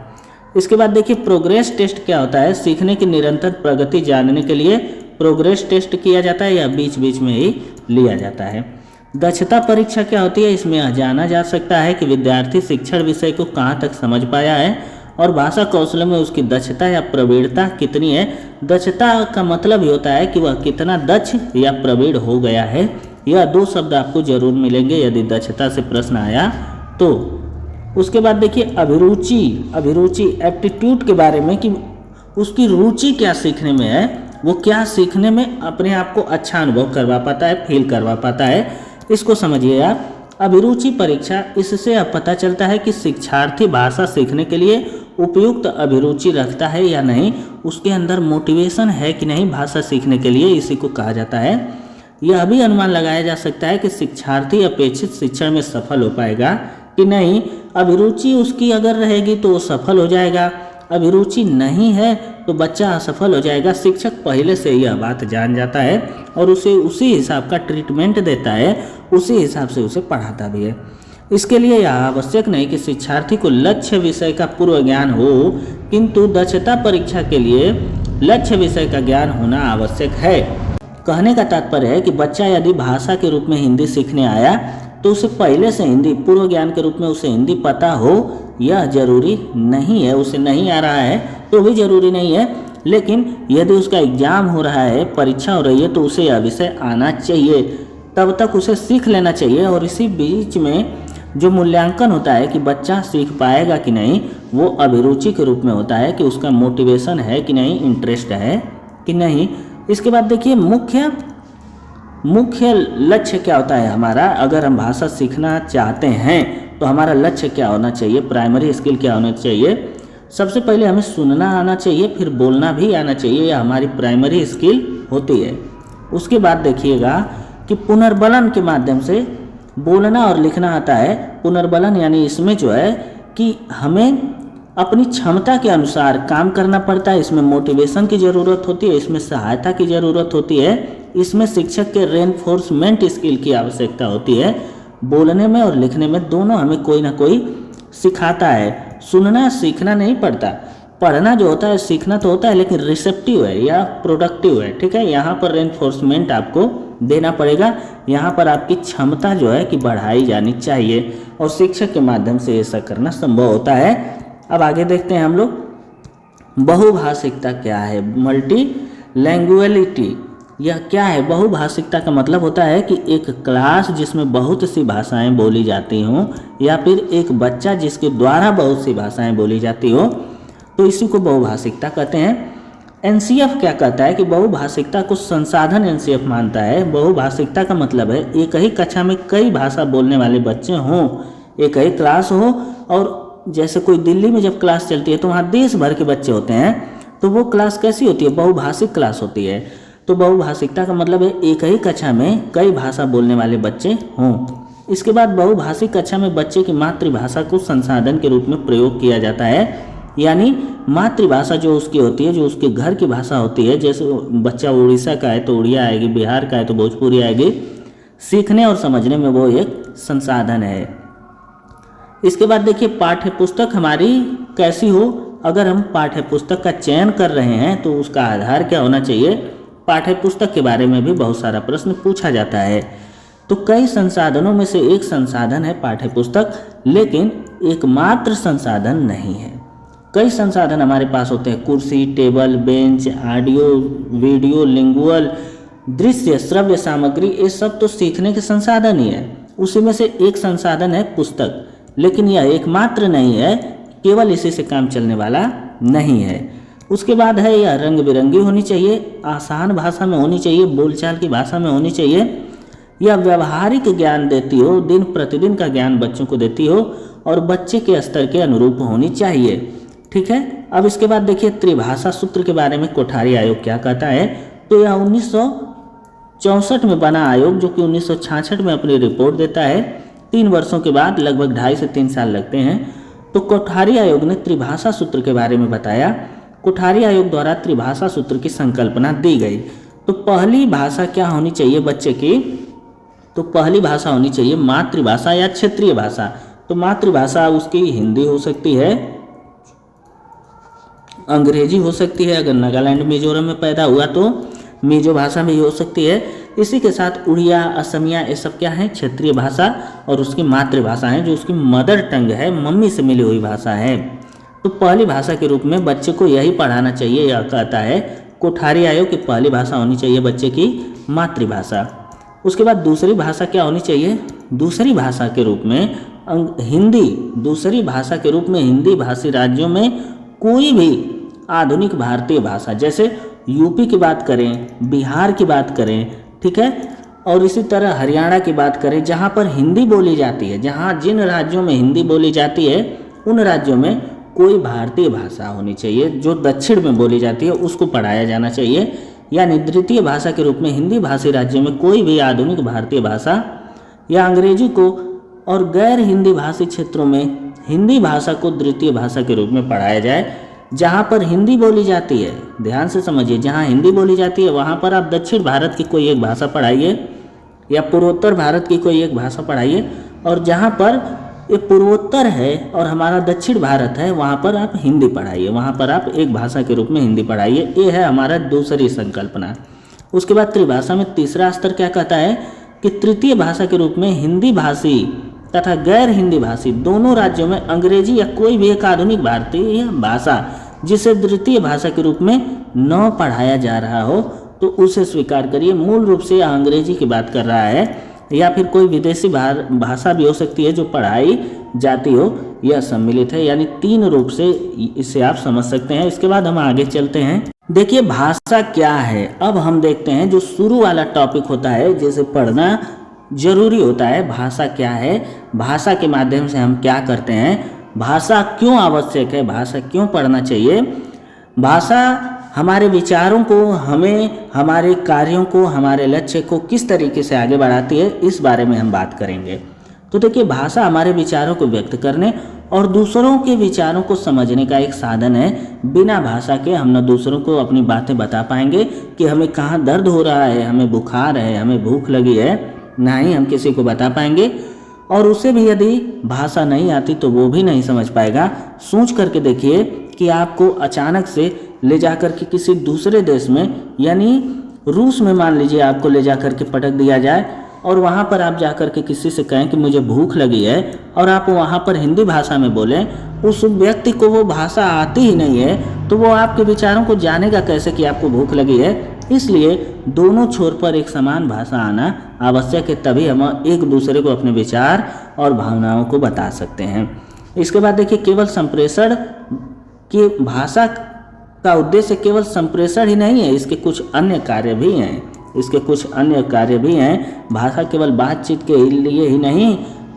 इसके बाद देखिए प्रोग्रेस टेस्ट क्या होता है। सीखने की निरंतर प्रगति जानने के लिए प्रोग्रेस टेस्ट किया जाता है या बीच बीच में ही लिया जाता है। दक्षता परीक्षा क्या होती है, इसमें यह जाना जा सकता है कि विद्यार्थी शिक्षण विषय को कहाँ तक समझ पाया है और भाषा कौशल में उसकी दक्षता या प्रवीणता कितनी है। दक्षता का मतलब ही होता है कि वह कितना दक्ष या प्रवीण हो गया है। यह दो शब्द आपको जरूर मिलेंगे यदि दक्षता से प्रश्न आया तो। उसके बाद देखिए अभिरुचि एप्टीट्यूड के बारे में कि उसकी रुचि क्या सीखने में है, वो क्या सीखने में अपने आप को अच्छा अनुभव करवा पाता है, फील करवा पाता है, इसको समझिए आप। अभिरुचि परीक्षा, इससे अब पता चलता है कि शिक्षार्थी भाषा सीखने के लिए उपयुक्त अभिरुचि रखता है या नहीं, उसके अंदर मोटिवेशन है कि नहीं भाषा सीखने के लिए, इसी को कहा जाता है। यह भी अनुमान लगाया जा सकता है कि शिक्षार्थी अपेक्षित शिक्षण में सफल हो पाएगा कि नहीं। अभिरुचि उसकी अगर रहेगी तो वो सफल हो जाएगा, अभिरुचि नहीं है तो बच्चा असफल हो जाएगा। शिक्षक पहले से यह बात जान जाता है और उसे उसी हिसाब का ट्रीटमेंट देता है, उसी हिसाब से उसे पढ़ाता भी है। इसके लिए यह आवश्यक नहीं कि शिक्षार्थी को लक्ष्य विषय का पूर्व ज्ञान हो, किंतु दक्षता परीक्षा के लिए लक्ष्य विषय का ज्ञान होना आवश्यक है। कहने का तात्पर्य है कि बच्चा यदि भाषा के रूप में हिंदी सीखने आया तो उसे पहले से हिंदी पूर्व ज्ञान के रूप में उसे हिंदी पता हो, यह जरूरी नहीं है। उसे नहीं आ रहा है तो भी जरूरी नहीं है, लेकिन यदि उसका एग्जाम हो रहा है, परीक्षा हो रही है, तो उसे यह विषय आना चाहिए, तब तक उसे सीख लेना चाहिए। और इसी बीच में जो मूल्यांकन होता है कि बच्चा सीख पाएगा कि नहीं, वो अभिरुचि के रूप में होता है कि उसका मोटिवेशन है कि नहीं, इंटरेस्ट है कि नहीं। इसके बाद देखिए मुख्य लक्ष्य क्या होता है हमारा। अगर हम भाषा सीखना चाहते हैं तो हमारा लक्ष्य क्या होना चाहिए, प्राइमरी स्किल क्या होना चाहिए। सबसे पहले हमें सुनना आना चाहिए, फिर बोलना भी आना चाहिए, यह हमारी प्राइमरी स्किल होती है। उसके बाद देखिएगा कि पुनर्बलन के माध्यम से बोलना और लिखना आता है। पुनर्बलन यानी इसमें जो है कि हमें अपनी क्षमता के अनुसार काम करना पड़ता है, इसमें मोटिवेशन की ज़रूरत होती है, इसमें सहायता की ज़रूरत होती है, इसमें शिक्षक के रेनफोर्समेंट स्किल की आवश्यकता होती है। बोलने में और लिखने में दोनों हमें कोई ना कोई सिखाता है। सुनना सीखना नहीं पड़ता, पढ़ना जो होता है सीखना तो होता है, लेकिन रिसेप्टिव है या प्रोडक्टिव है। ठीक है, यहाँ पर रेनफोर्समेंट आपको देना पड़ेगा, यहाँ पर आपकी क्षमता जो है कि बढ़ाई जानी चाहिए और शिक्षक के माध्यम से ऐसा करना संभव होता है। अब आगे देखते हैं हम लोग बहुभाषिकता क्या है, मल्टी लैंग्वेलिटी यह क्या है। बहुभाषिकता का मतलब होता है कि एक क्लास जिसमें बहुत सी भाषाएं बोली जाती हों या फिर एक बच्चा जिसके द्वारा बहुत सी भाषाएं बोली जाती हो, तो इसी को बहुभाषिकता कहते हैं। NCF क्या कहता है कि बहुभाषिकता को संसाधन NCF मानता है। बहुभाषिकता का मतलब है एक ही कक्षा में कई भाषा बोलने वाले बच्चे हों, एक ही क्लास हो, और जैसे कोई दिल्ली में जब क्लास चलती है तो वहाँ देश भर के बच्चे होते हैं, तो वो क्लास कैसी होती है, बहुभाषिक क्लास होती है। तो बहुभाषिकता का मतलब है एक ही कक्षा में कई भाषा बोलने वाले बच्चे हों। इसके बाद बहुभाषिक कक्षा में बच्चे की मातृभाषा को संसाधन के रूप में प्रयोग किया जाता है, यानी मातृभाषा जो उसकी होती है, जो उसके घर की भाषा होती है, जैसे बच्चा उड़ीसा का है तो उड़िया आएगी, बिहार का है तो भोजपुरी आएगी, सीखने और समझने में वो एक संसाधन है। इसके बाद देखिए पाठ्य पुस्तक हमारी कैसी हो। अगर हम पाठ्य पुस्तक का चयन कर रहे हैं तो उसका आधार क्या होना चाहिए, पाठ्य पुस्तक के बारे में भी बहुत सारा प्रश्न पूछा जाता है। तो कई संसाधनों में से एक संसाधन है पाठ्य पुस्तक, लेकिन एकमात्र संसाधन नहीं है। कई संसाधन हमारे पास होते हैं, कुर्सी, table, bench, audio, video, lingual, दृश्य, श्रव्य सामग्री, ये सब तो सीखने के संसाधन ही है। उसी में से एक संसाधन है पुस्तक, लेकिन यह एकमात्र नहीं है, केवल इसी से काम चलने वाला नहीं है। उसके बाद है यह रंग बिरंगी होनी चाहिए, आसान भाषा में होनी चाहिए, बोलचाल की भाषा में होनी चाहिए, यह व्यवहारिक ज्ञान देती हो, दिन प्रतिदिन का ज्ञान बच्चों को देती हो और बच्चे के स्तर के अनुरूप होनी चाहिए। ठीक है। अब इसके बाद देखिए त्रिभाषा सूत्र के बारे में कोठारी आयोग क्या कहता है। तो यह 1964 में बना आयोग, जो कि 1966 में अपनी रिपोर्ट देता है। 3 वर्षों के बाद लगभग 2.5 से 3 साल लगते हैं। तो कोठारी आयोग ने त्रिभाषा सूत्र के बारे में बताया। कोठारी आयोग द्वारा त्रिभाषा सूत्र की संकल्पना दी गई। तो पहली भाषा क्या होनी चाहिए बच्चे की, तो पहली भाषा होनी चाहिए मातृभाषा या क्षेत्रीय भाषा। तो मातृभाषा उसकी हिंदी हो सकती है, अंग्रेजी हो सकती है, अगर नागालैंड मिजोरम में पैदा हुआ तो मिजो भाषा में ही हो सकती है। इसी के साथ उड़िया, असमिया, ये सब क्या है, क्षेत्रीय भाषा और उसकी मातृभाषा है, जो उसकी मदर टंग है, मम्मी से मिली हुई भाषा है। तो पहली भाषा के रूप में बच्चे को यही पढ़ाना चाहिए, यह कहता है कोठारी आयोग की पहली भाषा होनी चाहिए बच्चे की मातृभाषा। उसके बाद दूसरी भाषा क्या होनी चाहिए, दूसरी भाषा के रूप में हिंदी, दूसरी भाषा के रूप में हिंदी भाषी राज्यों में कोई भी आधुनिक भारतीय भाषा, जैसे यूपी की बात करें, बिहार की बात करें, ठीक है, और इसी तरह हरियाणा की बात करें, जहाँ पर हिंदी बोली जाती है, जहाँ जिन राज्यों में हिंदी बोली जाती है उन राज्यों में कोई भारतीय भाषा होनी चाहिए, जो दक्षिण में बोली जाती है उसको पढ़ाया जाना चाहिए। यानी द्वितीय भाषा के रूप में हिंदी भाषी राज्यों में कोई भी आधुनिक भारतीय भाषा या अंग्रेजी को, और गैर हिंदी भाषी क्षेत्रों में हिंदी भाषा को द्वितीय भाषा के रूप में पढ़ाया जाए। जहाँ पर हिंदी बोली जाती है, ध्यान से समझिए, जहाँ हिंदी बोली जाती है वहाँ पर आप दक्षिण भारत की कोई एक भाषा पढ़ाइए या पूर्वोत्तर भारत की कोई एक भाषा पढ़ाइए, और जहाँ पर ये पूर्वोत्तर है और हमारा दक्षिण भारत है वहाँ पर आप हिंदी पढ़ाइए, वहाँ पर आप एक भाषा के रूप में हिंदी पढ़ाइए। ये है हमारा दूसरी संकल्पना। उसके बाद त्रिभाषा में तीसरा स्तर क्या कहता है कि तृतीय भाषा के रूप में हिंदी भाषी तथा गैर हिंदी भाषी दोनों राज्यों में अंग्रेजी या कोई भी एक आधुनिक भारतीय भाषा जिसे द्वितीय भाषा के रूप में न पढ़ाया जा रहा हो तो उसे स्वीकार करिए। मूल रूप से यह अंग्रेजी की बात कर रहा है, या फिर कोई विदेशी भाषा भी हो सकती है जो पढ़ाई जाती हो, यह सम्मिलित है। यानी 3 रूप से इसे आप समझ सकते हैं। इसके बाद हम आगे चलते हैं। देखिए भाषा क्या है, अब हम देखते हैं जो शुरू वाला टॉपिक होता है, जैसे पढ़ना जरूरी होता है। भाषा क्या है, भाषा के माध्यम से हम क्या करते हैं, भाषा क्यों आवश्यक है, भाषा क्यों पढ़ना चाहिए, भाषा हमारे विचारों को, हमें, हमारे कार्यों को, हमारे लक्ष्य को किस तरीके से आगे बढ़ाती है, इस बारे में हम बात करेंगे। तो देखिए भाषा हमारे विचारों को व्यक्त करने और दूसरों के विचारों को समझने का एक साधन है। बिना भाषा के हम न दूसरों को अपनी बातें बता पाएंगे कि हमें कहाँ दर्द हो रहा है, हमें बुखार है, हमें भूख लगी है, ना ही हम किसी को बता पाएंगे। और उसे भी यदि भाषा नहीं आती तो वो भी नहीं समझ पाएगा। सोच करके देखिए कि आपको अचानक से ले जाकर के किसी दूसरे देश में, यानी रूस में मान लीजिए आपको ले जाकर के पटक दिया जाए और वहाँ पर आप जाकर के किसी से कहें कि मुझे भूख लगी है और आप वहाँ पर हिंदी भाषा में बोलें, उस व्यक्ति को वो भाषा आती ही नहीं है तो वो आपके विचारों को जानेगा कैसे कि आपको भूख लगी है। इसलिए दोनों छोर पर एक समान भाषा आना आवश्यक है, तभी हम एक दूसरे को अपने विचार और भावनाओं को बता सकते हैं। इसके बाद देखिए केवल संप्रेषण की भाषा का उद्देश्य केवल संप्रेषण ही नहीं है, इसके कुछ अन्य कार्य भी हैं, इसके कुछ अन्य कार्य भी हैं। भाषा केवल बातचीत के लिए ही नहीं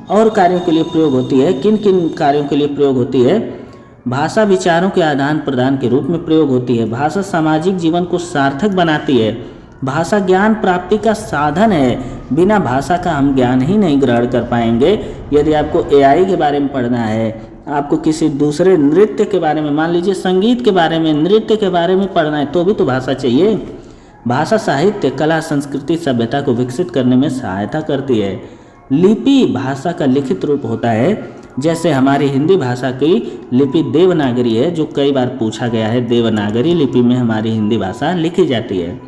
और कार्यों के लिए प्रयोग होती है। किन किन कार्यों के लिए प्रयोग होती है, भाषा विचारों के आदान प्रदान के रूप में प्रयोग होती है। भाषा सामाजिक जीवन को सार्थक बनाती है। भाषा ज्ञान प्राप्ति का साधन है। बिना भाषा का हम ज्ञान ही नहीं ग्रहण कर पाएंगे। यदि आपको एआई के बारे में पढ़ना है, आपको किसी दूसरे नृत्य के बारे में, मान लीजिए संगीत के बारे में, नृत्य के बारे में पढ़ना है, तो भी तो भाषा चाहिए। भाषा साहित्य, कला, संस्कृति, सभ्यता को विकसित करने में सहायता करती है। लिपि भाषा का लिखित रूप होता है। जैसे हमारी हिंदी भाषा की लिपि देवनागरी है, जो कई बार पूछा गया है। देवनागरी लिपि में हमारी हिंदी भाषा लिखी जाती है।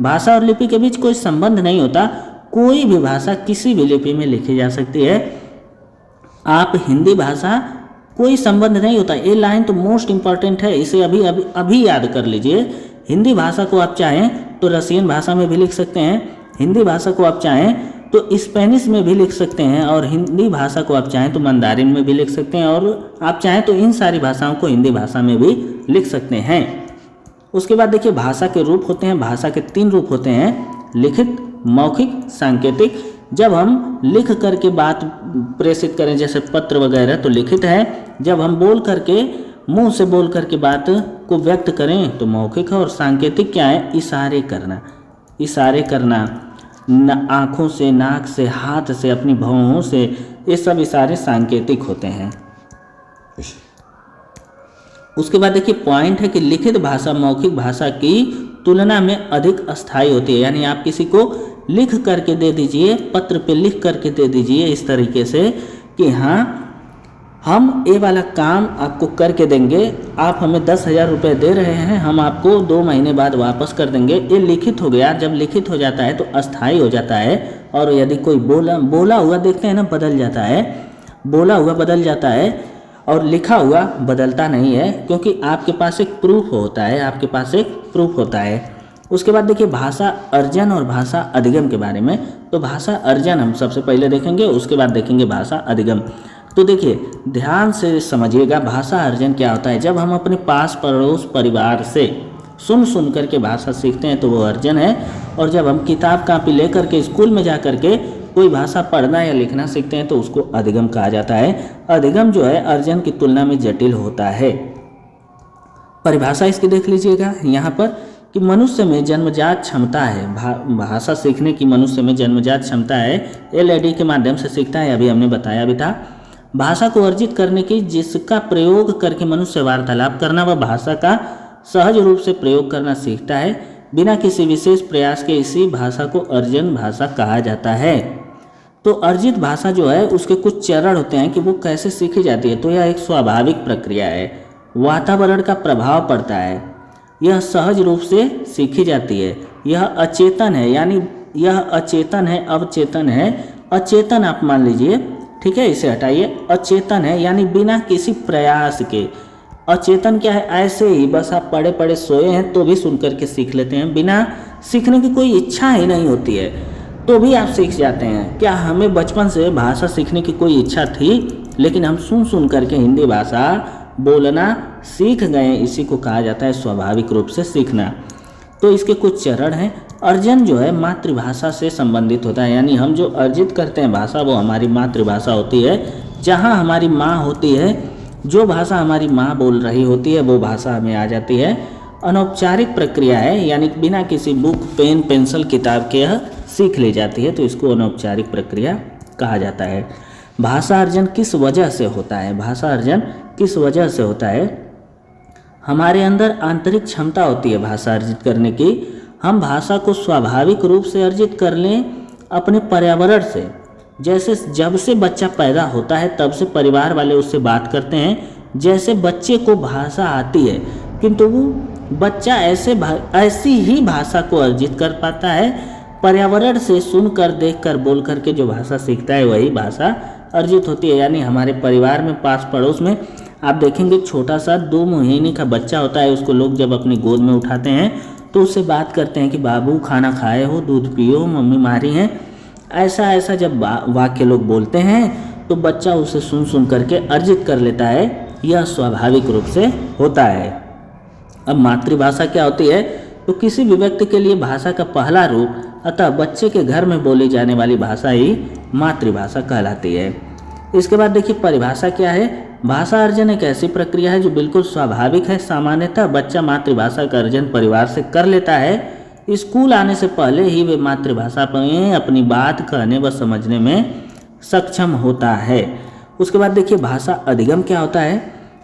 भाषा और लिपि के बीच कोई संबंध नहीं होता। कोई भी भाषा किसी भी लिपि में लिखी जा सकती है। आप हिंदी भाषा कोई संबंध नहीं होता। ये लाइन तो मोस्ट इम्पॉर्टेंट है, इसे अभी याद कर लीजिए। हिंदी भाषा को आप चाहें तो रशियन भाषा में भी लिख सकते हैं, हिंदी भाषा को आप चाहें तो स्पेनिश में भी लिख सकते हैं, और हिंदी भाषा को आप चाहें तो मंदारिन में भी लिख सकते हैं, और आप चाहें तो इन सारी भाषाओं को हिंदी भाषा में भी लिख सकते हैं। उसके बाद देखिए भाषा के रूप होते हैं। भाषा के 3 रूप होते हैं, लिखित, मौखिक, सांकेतिक। जब हम लिख करके बात प्रेषित करें, जैसे पत्र वगैरह, तो लिखित है। जब हम बोल करके, मुंह से बोल करके बात को व्यक्त करें तो मौखिक है। और सांकेतिक क्या है? इशारे करना। इशारे करना आँखों से, नाक से, हाथ से, अपनी भौहों से, ये सब इशारे सांकेतिक होते हैं। उसके बाद देखिए पॉइंट है कि लिखित भाषा मौखिक भाषा की तुलना में अधिक अस्थायी होती है। यानी आप किसी को लिख करके दे दीजिए, पत्र पे लिख करके दे दीजिए इस तरीके से कि हाँ, हम ये वाला काम आपको करके देंगे, आप हमें 10,000 रुपये दे रहे हैं, हम आपको 2 महीने बाद वापस कर देंगे। ये लिखित हो गया। जब लिखित हो जाता है तो अस्थायी हो जाता है। और यदि कोई बोला हुआ देखते हैं ना, बदल जाता है। बोला हुआ बदल जाता है और लिखा हुआ बदलता नहीं है, क्योंकि आपके पास एक प्रूफ होता है। आपके पास एक प्रूफ होता है। उसके बाद देखिए भाषा अर्जन और भाषा अधिगम के बारे में। तो भाषा अर्जन हम सबसे पहले देखेंगे, उसके बाद देखेंगे भाषा अधिगम। तो देखिए ध्यान से समझिएगा, भाषा अर्जन क्या होता है। जब हम अपने पास पड़ोस परिवार से सुन करके भाषा सीखते हैं तो वो अर्जन है। और जब हम किताब कापी लेकर के स्कूल में जा कर के कोई भाषा पढ़ना या लिखना सीखते हैं तो उसको अधिगम कहा जाता है। अधिगम जो है अर्जन की तुलना में जटिल होता है। परिभाषा इसकी देख लीजिएगा यहाँ पर कि मनुष्य में जन्मजात क्षमता है। भाषा सीखने की मनुष्य में जन्मजात क्षमता है। एलईडी के माध्यम से सीखता है, अभी हमने बताया भी था। भाषा को अर्जित करने की, जिसका प्रयोग करके मनुष्य वार्तालाप करना व भाषा का सहज रूप से प्रयोग करना सीखता है बिना किसी विशेष प्रयास के, इसी भाषा को अर्जन भाषा कहा जाता है। तो अर्जित भाषा जो है उसके कुछ चरण होते हैं कि वो कैसे सीखी जाती है। तो यह एक स्वाभाविक प्रक्रिया है, वातावरण का प्रभाव पड़ता है, यह सहज रूप से सीखी जाती है। यह अचेतन है, यानी यह अचेतन है, अवचेतन है। अचेतन आप मान लीजिए, ठीक है, इसे हटाइए। अचेतन है यानी बिना किसी प्रयास के। अचेतन क्या है? ऐसे ही बस आप पड़े पड़े सोए हैं तो भी सुन करके सीख लेते हैं, बिना सीखने की कोई इच्छा ही नहीं होती है तो भी आप सीख जाते हैं। क्या हमें बचपन से भाषा सीखने की कोई इच्छा थी, लेकिन हम सुन करके हिंदी भाषा बोलना सीख गए, इसी को कहा जाता है स्वाभाविक रूप से सीखना। तो इसके कुछ चरण हैं। अर्जन जो है मातृभाषा से संबंधित होता है, यानी हम जो अर्जित करते हैं भाषा वो हमारी मातृभाषा होती है। जहाँ हमारी माँ होती है, जो भाषा हमारी माँ बोल रही होती है वो भाषा हमें आ जाती है। अनौपचारिक प्रक्रिया है, यानी बिना किसी बुक, पेन, पेंसिल, किताब के यह सीख ली जाती है, तो इसको अनौपचारिक प्रक्रिया कहा जाता है। भाषा अर्जन किस वजह से होता है? भाषा अर्जन किस वजह से होता है? हमारे अंदर आंतरिक क्षमता होती है भाषा अर्जित करने की। हम भाषा को स्वाभाविक रूप से अर्जित कर लें अपने पर्यावरण से। जैसे जब से बच्चा पैदा होता है तब से परिवार वाले उससे बात करते हैं, जैसे बच्चे को भाषा आती है, किंतु वो बच्चा ऐसी ही भाषा को अर्जित कर पाता है। पर्यावरण से सुनकर, देखकर, बोल करके जो भाषा सीखता है वही भाषा अर्जित होती है। यानी हमारे परिवार में, पास पड़ोस में आप देखेंगे छोटा सा 2 महीने का बच्चा होता है, उसको लोग जब अपनी गोद में उठाते हैं तो उससे बात करते हैं कि बाबू खाना खाए हो, दूध पियो, मम्मी मारी हैं। ऐसा जब वाक्य लोग बोलते हैं तो बच्चा उसे सुन करके अर्जित कर लेता है। यह स्वाभाविक रूप से होता है। अब मातृभाषा क्या होती है? तो किसी भी व्यक्ति के लिए भाषा का पहला रूप, अतः बच्चे के घर में बोली जाने वाली भाषा ही मातृभाषा कहलाती है। इसके बाद देखिए परिभाषा क्या है? भाषा अर्जन एक ऐसी प्रक्रिया है जो बिल्कुल स्वाभाविक है। सामान्यतः बच्चा मातृभाषा का अर्जन परिवार से कर लेता है। स्कूल आने से पहले ही वे मातृभाषा में अपनी बात कहने व समझने में सक्षम होता है। उसके बाद देखिए भाषा अधिगम क्या होता है।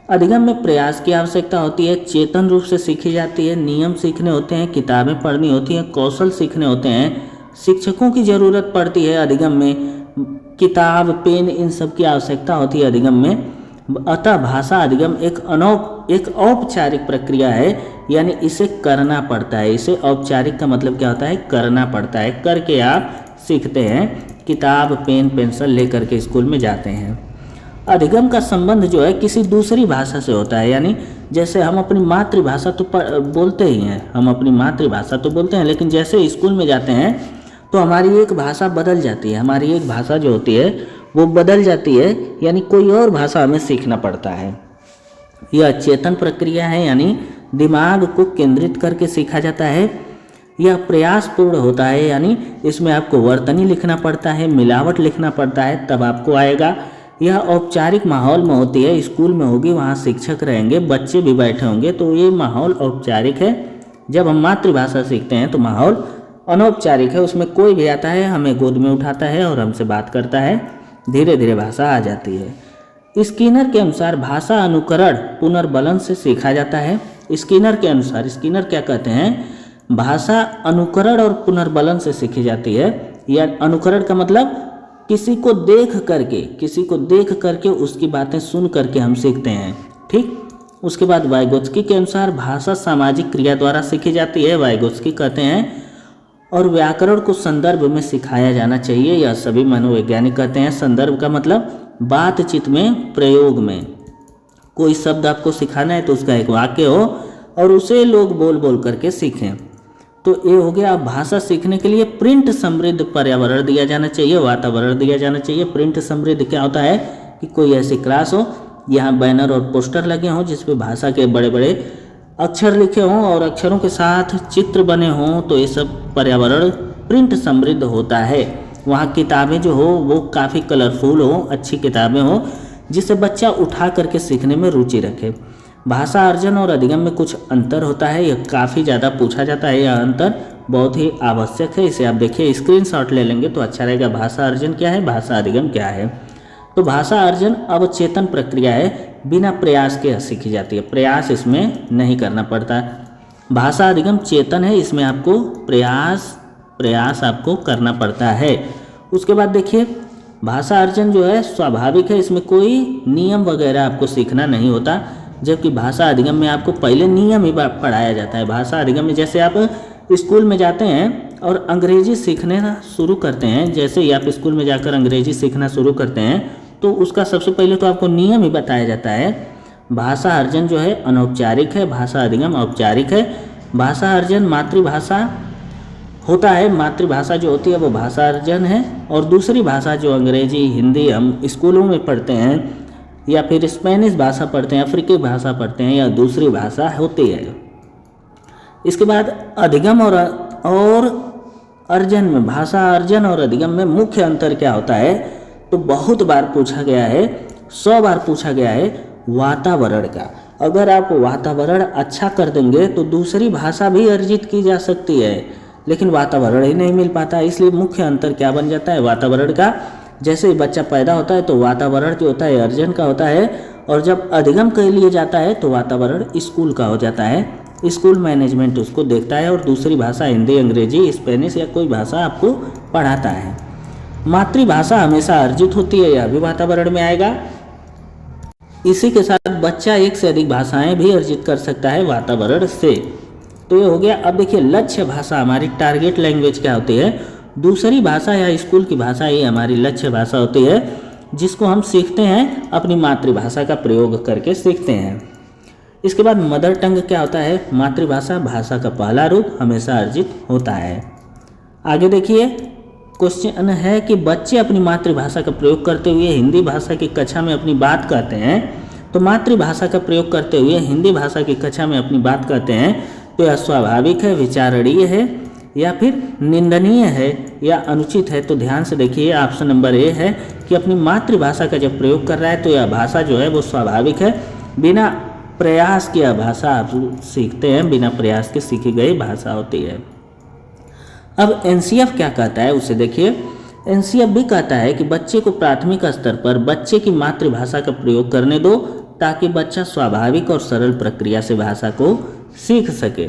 अधिगम में प्रयास की आवश्यकता होती है, चेतन रूप से सीखी जाती है, नियम सीखने होते हैं, किताबें पढ़नी होती हैं, कौशल सीखने होते हैं, शिक्षकों की ज़रूरत पड़ती है अधिगम में, किताब पेन इन सब की आवश्यकता होती है अधिगम में। अतः भाषा अधिगम एक औपचारिक प्रक्रिया है, यानी इसे करना पड़ता है। इसे औपचारिक का मतलब क्या होता है, करना पड़ता है, करके आप सीखते हैं, किताब पेन पेंसिल लेकर के स्कूल में जाते हैं। अधिगम का संबंध जो है किसी दूसरी भाषा से होता है, यानी जैसे हम अपनी मातृभाषा तो बोलते ही हैं, हम अपनी मातृभाषा तो बोलते हैं, लेकिन जैसे स्कूल में जाते हैं तो हमारी एक भाषा बदल जाती है, हमारी एक भाषा जो होती है वो बदल जाती है, यानी कोई और भाषा हमें सीखना पड़ता है। यह चेतन प्रक्रिया है, यानी दिमाग को केंद्रित करके सीखा जाता है। यह प्रयासपूर्ण होता है, यानी इसमें आपको वर्तनी लिखना पड़ता है, मिलावट लिखना पड़ता है, तब आपको आएगा। यह औपचारिक माहौल में होती है, स्कूल में होगी, वहाँ शिक्षक रहेंगे, बच्चे भी बैठे होंगे, तो ये माहौल औपचारिक है। जब हम मातृभाषा सीखते हैं तो माहौल अनौपचारिक है, उसमें कोई भी आता है हमें गोद में उठाता है और हमसे बात करता है, धीरे धीरे भाषा आ जाती है। स्किनर के अनुसार भाषा अनुकरण पुनर्बलन से सीखा जाता है। स्किनर के अनुसार, स्किनर क्या कहते हैं, भाषा अनुकरण और पुनर्बलन से सीखी जाती है। या अनुकरण का मतलब किसी को देख करके उसकी बातें सुन करके हम सीखते हैं, ठीक। उसके बाद वाइगोत्स्की के अनुसार भाषा सामाजिक क्रिया द्वारा सीखी जाती है। वाइगोत्स्की कहते हैं और व्याकरण को संदर्भ में सिखाया जाना चाहिए, यह सभी मनोवैज्ञानिक कहते हैं। संदर्भ का मतलब बातचीत में, प्रयोग में कोई शब्द आपको सिखाना है तो उसका एक वाक्य हो और उसे लोग बोल बोल करके सीखें। तो ये हो गया। भाषा सीखने के लिए प्रिंट समृद्ध पर्यावरण दिया जाना चाहिए, वातावरण दिया जाना चाहिए। प्रिंट समृद्ध क्या होता है कि कोई ऐसी क्लास हो, यहाँ बैनर और पोस्टर लगे हों जिस पे भाषा के बड़े बड़े अक्षर लिखे हों और अक्षरों के साथ चित्र बने हों, तो ये सब पर्यावरण प्रिंट समृद्ध होता है। वहाँ किताबें जो हो वो काफ़ी कलरफुल हो, अच्छी किताबें हो जिससे बच्चा उठा करके सीखने में रुचि रखे। भाषा अर्जन और अधिगम में कुछ अंतर होता है, यह काफ़ी ज़्यादा पूछा जाता है। यह अंतर बहुत ही आवश्यक है, इसे आप देखिए स्क्रीनशॉट ले लेंगे तो अच्छा रहेगा। भाषा अर्जन क्या है, भाषा अधिगम क्या है। तो भाषा अर्जन अवचेतन प्रक्रिया है, बिना प्रयास के सीखी जाती है, प्रयास इसमें नहीं करना पड़ता। भाषा अधिगम चेतन है, इसमें आपको प्रयास आपको करना पड़ता है। उसके बाद देखिए भाषा अर्जन जो है स्वाभाविक है, इसमें कोई नियम वगैरह आपको सीखना नहीं होता, जबकि भाषा अधिगम में आपको पहले नियम ही पढ़ाया जाता है। भाषा अधिगम में जैसे आप स्कूल में जाते हैं और अंग्रेजी सीखने शुरू करते हैं, जैसे ही आप स्कूल में जाकर अंग्रेजी सीखना शुरू करते हैं तो उसका सबसे पहले तो आपको नियम ही बताया जाता है। भाषा अर्जन जो है अनौपचारिक है, भाषा अधिगम औपचारिक है। भाषा अर्जन मातृभाषा होता है, मातृभाषा जो होती है वो भाषा अर्जन है, और दूसरी भाषा जो अंग्रेजी हिंदी हम स्कूलों में पढ़ते हैं या फिर स्पेनिश भाषा पढ़ते हैं, अफ्रीकी भाषा पढ़ते हैं, या दूसरी भाषा होती है। इसके बाद अधिगम और अर्जन में, भाषा अर्जन और अधिगम में मुख्य अंतर क्या होता है, तो बहुत बार पूछा गया है, 100 बार पूछा गया है वातावरण का। अगर आप वातावरण अच्छा कर देंगे तो दूसरी भाषा भी अर्जित की जा सकती है, लेकिन वातावरण ही नहीं मिल पाता। इसलिए मुख्य अंतर क्या बन जाता है वातावरण का। जैसे ही बच्चा पैदा होता है तो वातावरण जो होता है अर्जन का होता है, और जब अधिगम के लिए जाता है तो वातावरण स्कूल का हो जाता है। स्कूल मैनेजमेंट उसको देखता है और दूसरी भाषा हिंदी अंग्रेजी स्पेनिश या कोई भाषा आपको पढ़ाता है। मातृभाषा हमेशा अर्जित होती है, यह भी वातावरण में आएगा। इसी के साथ बच्चा एक से अधिक भाषाएं भी अर्जित कर सकता है वातावरण से। तो ये हो गया। अब देखिए लक्ष्य भाषा, हमारी टारगेट लैंग्वेज क्या होती है, दूसरी भाषा या स्कूल की भाषा ही हमारी लक्ष्य भाषा होती है, जिसको हम सीखते हैं अपनी मातृभाषा का प्रयोग करके सीखते हैं। इसके बाद मदर टंग क्या होता है, मातृभाषा भाषा का पहला रूप हमेशा अर्जित होता है। आगे देखिए क्वेश्चन है कि बच्चे अपनी मातृभाषा का प्रयोग करते हुए हिंदी भाषा की कक्षा में अपनी बात कहते हैं, तो मातृभाषा का प्रयोग करते हुए हिंदी भाषा की कक्षा में अपनी बात कहते हैं, तो यह स्वाभाविक है, विचारणीय है या फिर निंदनीय है, या अनुचित है, तो ध्यान से देखिए ऑप्शन नंबर ए है कि अपनी मातृभाषा का जब प्रयोग कर रहा है तो यह भाषा जो है वो स्वाभाविक है, बिना प्रयास की यह भाषा आप सीखते हैं, बिना प्रयास के सीखी गई भाषा होती है। अब एनसीएफ क्या कहता है उसे देखिए। एनसीएफ भी कहता है कि बच्चे को प्राथमिक स्तर पर बच्चे की मातृभाषा का प्रयोग करने दो ताकि बच्चा स्वाभाविक और सरल प्रक्रिया से भाषा को सीख सके।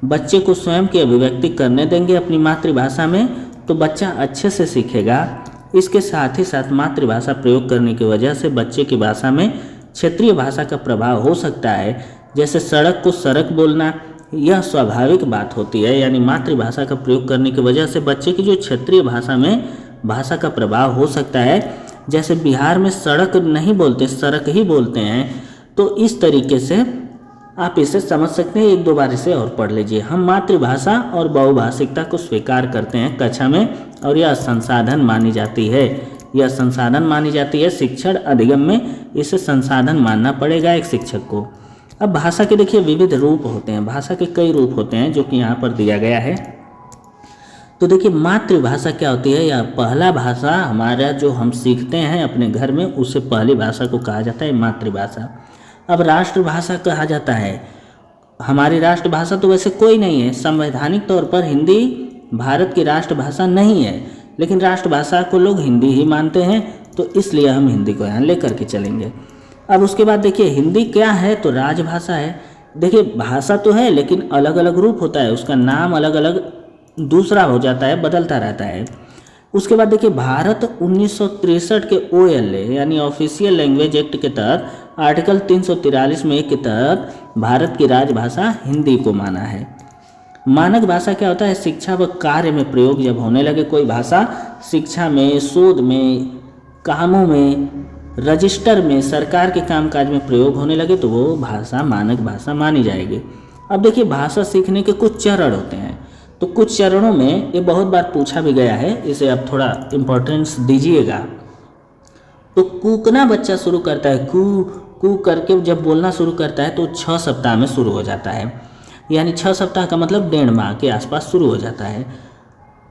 बच्चे को स्वयं की अभिव्यक्ति करने देंगे अपनी मातृभाषा में तो बच्चा अच्छे से सीखेगा। इसके साथ ही साथ मातृभाषा प्रयोग करने की वजह से बच्चे की भाषा में क्षेत्रीय भाषा का प्रभाव हो सकता है। जैसे सड़क को सड़क बोलना, यह स्वाभाविक बात होती है, यानी मातृभाषा का प्रयोग करने की वजह से बच्चे की जो क्षेत्रीय भाषा में भाषा का प्रभाव हो सकता है। जैसे बिहार में सड़क नहीं बोलते, सड़क ही बोलते हैं। तो इस तरीके से आप इसे समझ सकते हैं। एक दो बार इसे और पढ़ लीजिए। हम मातृभाषा और बहुभाषिकता को स्वीकार करते हैं कक्षा में और यह संसाधन मानी जाती है। यह संसाधन मानी जाती है शिक्षण अधिगम में, इसे संसाधन मानना पड़ेगा एक शिक्षक को। अब भाषा के देखिए विविध रूप होते हैं, भाषा के कई रूप होते हैं जो कि यहाँ पर दिया गया है। तो देखिए मातृभाषा क्या होती है, या पहला भाषा हमारा जो हम सीखते हैं अपने घर में उसे पहली भाषा को कहा जाता है मातृभाषा। अब राष्ट्रभाषा कहा जाता है। हमारी राष्ट्रभाषा तो वैसे कोई नहीं है, संवैधानिक तौर पर हिंदी भारत की राष्ट्रभाषा नहीं है, लेकिन राष्ट्रभाषा को लोग हिंदी ही मानते हैं, तो इसलिए हम हिंदी को यहाँ लेकर के चलेंगे। अब उसके बाद देखिए हिंदी क्या है, तो राजभाषा है। देखिए भाषा तो है लेकिन अलग अलग रूप होता है, उसका नाम अलग अलग दूसरा हो जाता है, बदलता रहता है। उसके बाद देखिए भारत 1963 के OLA यानी ऑफिशियल लैंग्वेज एक्ट के तहत आर्टिकल 343 में के तहत भारत की राजभाषा हिंदी को माना है। मानक भाषा क्या होता है, शिक्षा व कार्य में प्रयोग जब होने लगे कोई भाषा, शिक्षा में, शोध में, कामों में, रजिस्टर में, सरकार के कामकाज में प्रयोग होने लगे तो वो भाषा मानक भाषा मानी जाएगी। अब देखिए भाषा सीखने के कुछ चरण होते हैं, तो कुछ चरणों में ये बहुत बार पूछा भी गया है, इसे आप थोड़ा इम्पोर्टेंस दीजिएगा। तो कूकना बच्चा शुरू करता है, कू कू करके जब बोलना शुरू करता है तो 6 सप्ताह में शुरू हो जाता है, यानी 6 सप्ताह का मतलब 1.5 माह के आसपास शुरू हो जाता है।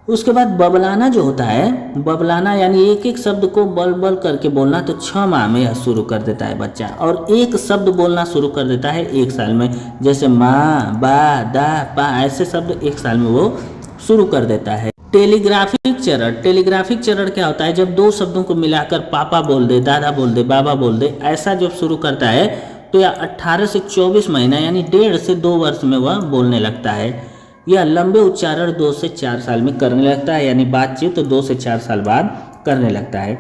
उसके बाद बबलाना जो होता है, बबलाना यानी एक एक शब्द को बल बल करके बोलना, तो 6 माह में यह शुरू कर देता है बच्चा, और एक शब्द बोलना शुरू कर देता है 1 साल में। जैसे माँ, बा, दा, पा, ऐसे शब्द 1 साल में वो शुरू कर देता है। टेलीग्राफिक चरण, टेलीग्राफिक चरण क्या होता है, जब 2 शब्दों को मिलाकर पापा बोल दे, दादा बोल दे, बाबा बोल दे, ऐसा जब शुरू करता है तो यह 18 से 24 महीना यानी 1.5 से 2 वर्ष में वह बोलने लगता है। यह लंबे उच्चारण 2 से 4 साल में करने लगता है, यानी बातचीत तो 2 से 4 साल बाद करने लगता है।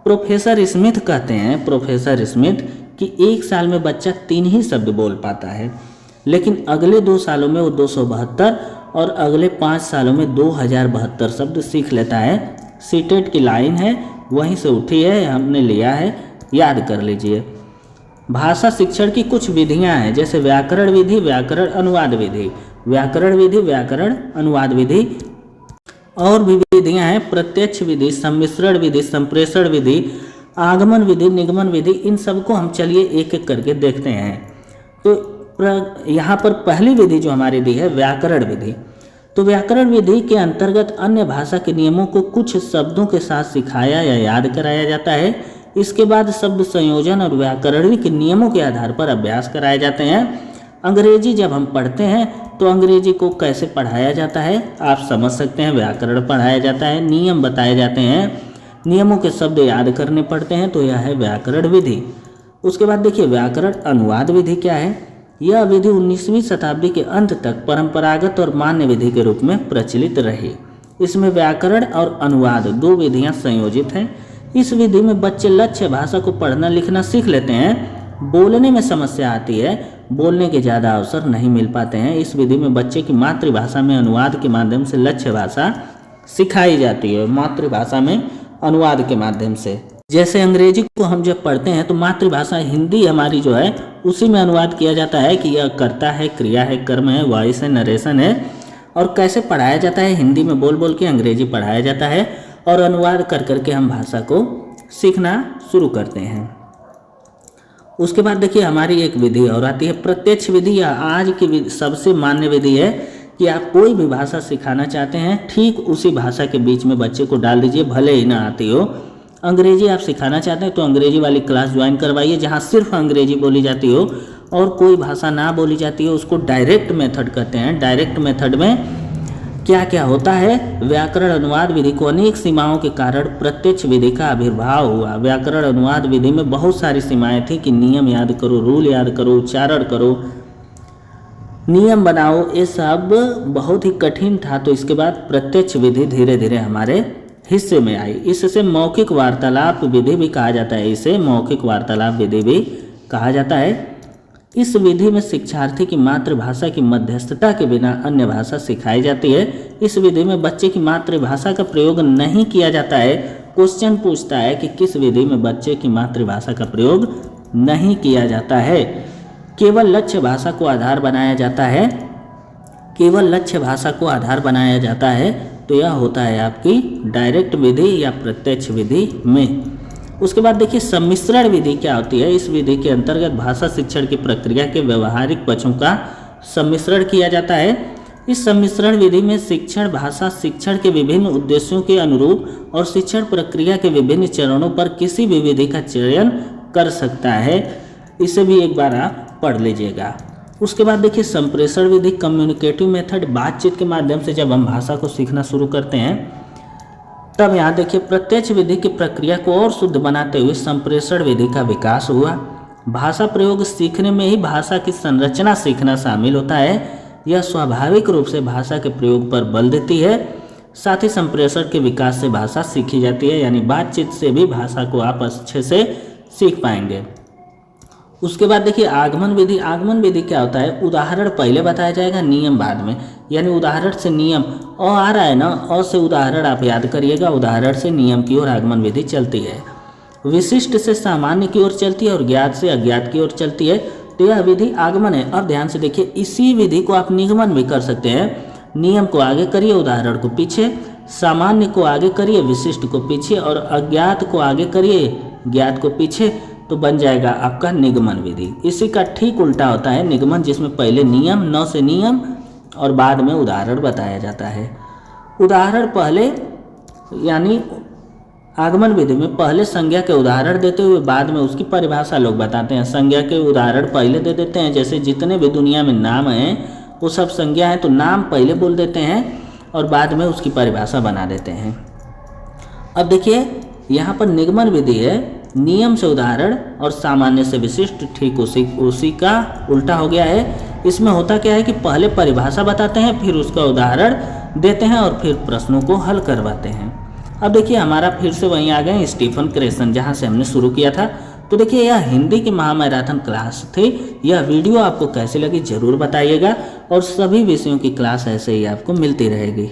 प्रोफेसर स्मिथ कहते हैं, प्रोफेसर स्मिथ, कि 1 साल में बच्चा 3 ही शब्द बोल पाता है, लेकिन अगले 2 सालों में वो 272 और अगले 5 सालों में 2072 शब्द सीख लेता है। सीटेट की लाइन है, वहीं से उठी है, हमने लिया है, याद कर लीजिए। भाषा शिक्षण की कुछ विधियां हैं, जैसे व्याकरण विधि, व्याकरण अनुवाद विधि, व्याकरण विधि, व्याकरण अनुवाद विधि। और भी विधियां हैं, प्रत्यक्ष विधि, सम्मिश्रण विधि, संप्रेषण विधि, आगमन विधि, निगमन विधि। इन सबको हम चलिए एक एक करके देखते हैं। तो यहाँ पर पहली विधि जो हमारी दी है व्याकरण विधि। तो व्याकरण विधि के अंतर्गत अन्य भाषा के नियमों को कुछ शब्दों के साथ सिखाया या याद कराया जाता है। इसके बाद शब्द संयोजन और व्याकरणिक के नियमों के आधार पर अभ्यास कराए जाते हैं। अंग्रेजी जब हम पढ़ते हैं तो अंग्रेजी को कैसे पढ़ाया जाता है आप समझ सकते हैं। व्याकरण पढ़ाया जाता है, नियम बताए जाते हैं, नियमों के शब्द याद करने पड़ते हैं, तो यह है व्याकरण विधि। उसके बाद देखिए व्याकरण अनुवाद विधि क्या है। यह विधि 19वीं शताब्दी के अंत तक परंपरागत और मान्य विधि के रूप में प्रचलित रही। इसमें व्याकरण और अनुवाद 2 विधियां संयोजित हैं। इस विधि में बच्चे लक्ष्य भाषा को पढ़ना लिखना सीख लेते हैं। बोलने में समस्या आती है, बोलने के ज़्यादा अवसर नहीं मिल पाते हैं। इस विधि में बच्चे की मातृभाषा में अनुवाद के माध्यम से लक्ष्य भाषा सिखाई जाती है, मातृभाषा में अनुवाद के माध्यम से। जैसे अंग्रेजी को हम जब पढ़ते हैं तो मातृभाषा हिंदी हमारी जो है उसी में अनुवाद किया जाता है कि यह कर्ता है, क्रिया है, कर्म है, वॉइस है, नरेशन है। और कैसे पढ़ाया जाता है, हिंदी में बोल बोल के अंग्रेजी पढ़ाया जाता है और अनुवाद कर करके हम भाषा को सीखना शुरू करते हैं। उसके बाद देखिए हमारी एक विधि और आती है प्रत्यक्ष विधि। यह आज की सबसे मान्य विधि है। कि आप कोई भी भाषा सिखाना चाहते हैं, ठीक उसी भाषा के बीच में बच्चे को डाल दीजिए, भले ही ना आती हो। अंग्रेजी आप सिखाना चाहते हैं तो अंग्रेजी वाली क्लास ज्वाइन करवाइए जहाँ सिर्फ अंग्रेजी बोली जाती हो और कोई भाषा ना बोली जाती हो, उसको डायरेक्ट मेथड कहते हैं। डायरेक्ट मेथड में क्या क्या होता है, व्याकरण अनुवाद विधि को अनेक सीमाओं के कारण प्रत्यक्ष विधि का आविर्भाव हुआ। व्याकरण अनुवाद विधि में बहुत सारी सीमाएं थी कि नियम याद करो, रूल याद करो, उच्चारण करो, नियम बनाओ, ये सब बहुत ही कठिन था। तो इसके बाद प्रत्यक्ष विधि धीरे धीरे हमारे हिस्से में आई। इससे मौखिक वार्तालाप विधि भी कहा जाता है, इसे मौखिक वार्तालाप विधि भी कहा जाता है। इस विधि में शिक्षार्थी की मातृभाषा की मध्यस्थता के बिना अन्य भाषा सिखाई जाती है। इस विधि में बच्चे की मातृभाषा का प्रयोग नहीं किया जाता है। क्वेश्चन पूछता है कि किस विधि में बच्चे की मातृभाषा का प्रयोग नहीं किया जाता है, केवल लक्ष्य भाषा को आधार बनाया जाता है, केवल लक्ष्य भाषा को आधार बनाया जाता है। तो यह होता है आपकी डायरेक्ट विधि या प्रत्यक्ष विधि में। उसके बाद देखिए सम्मिश्रण विधि क्या होती है। इस विधि के अंतर्गत भाषा शिक्षण की प्रक्रिया के व्यवहारिक पक्षों का सम्मिश्रण किया जाता है। इस सम्मिश्रण विधि में शिक्षण भाषा शिक्षण के विभिन्न उद्देश्यों के अनुरूप और शिक्षण प्रक्रिया के विभिन्न चरणों पर किसी भी विधि का चयन कर सकता है। इसे भी एक बार आप पढ़ लीजिएगा। उसके बाद देखिए संप्रेषण विधि, कम्युनिकेटिव मेथड, बातचीत के माध्यम से जब हम भाषा को सीखना शुरू करते हैं तब यहाँ देखिए प्रत्यक्ष विधि की प्रक्रिया को और शुद्ध बनाते हुए संप्रेषण विधि का विकास हुआ। भाषा प्रयोग सीखने में ही भाषा की संरचना सीखना शामिल होता है। यह स्वाभाविक रूप से भाषा के प्रयोग पर बल देती है। साथ ही संप्रेषण के विकास से भाषा सीखी जाती है, यानी बातचीत से भी भाषा को आप अच्छे से सीख पाएंगे। उसके बाद देखिए आगमन विधि। आगमन विधि क्या होता है, उदाहरण पहले बताया जाएगा, नियम बाद में, यानी उदाहरण से नियम। अ आ रहा है ना, अ से उदाहरण आप याद करिएगा, उदाहरण से नियम की ओर आगमन विधि चलती है। विशिष्ट से सामान्य की ओर चलती है और ज्ञात से अज्ञात की ओर चलती है। तो यह विधि आगमन है। अब ध्यान से देखिए, इसी विधि को आप निगमन भी कर सकते हैं। नियम को आगे करिए, उदाहरण को पीछे, सामान्य को आगे करिए, विशिष्ट को पीछे, और अज्ञात को आगे करिए, ज्ञात को पीछे, तो बन जाएगा आपका निगमन विधि। इसी का ठीक उल्टा होता है निगमन, जिसमें पहले नियम, न से नियम और बाद में उदाहरण बताया जाता है। उदाहरण पहले, यानी आगमन विधि में पहले संज्ञा के उदाहरण देते हुए बाद में उसकी परिभाषा लोग बताते हैं। संज्ञा के उदाहरण पहले दे देते हैं, जैसे जितने भी दुनिया में नाम हैं वो सब संज्ञा है, तो नाम पहले बोल देते हैं और बाद में उसकी परिभाषा बना देते हैं। अब देखिए यहाँ पर निगमन विधि है, नियम से उदाहरण और सामान्य से विशिष्ट, ठीक उसी का उल्टा हो गया है। इसमें होता क्या है कि पहले परिभाषा बताते हैं, फिर उसका उदाहरण देते हैं और फिर प्रश्नों को हल करवाते हैं। अब देखिए हमारा फिर से वहीं आ गए स्टीफन क्रेसन, जहां से हमने शुरू किया था। तो देखिए यह हिंदी की महामैराथन क्लास थी। यह वीडियो आपको कैसी लगी जरूर बताइएगा, और सभी विषयों की क्लास ऐसे ही आपको मिलती रहेगी।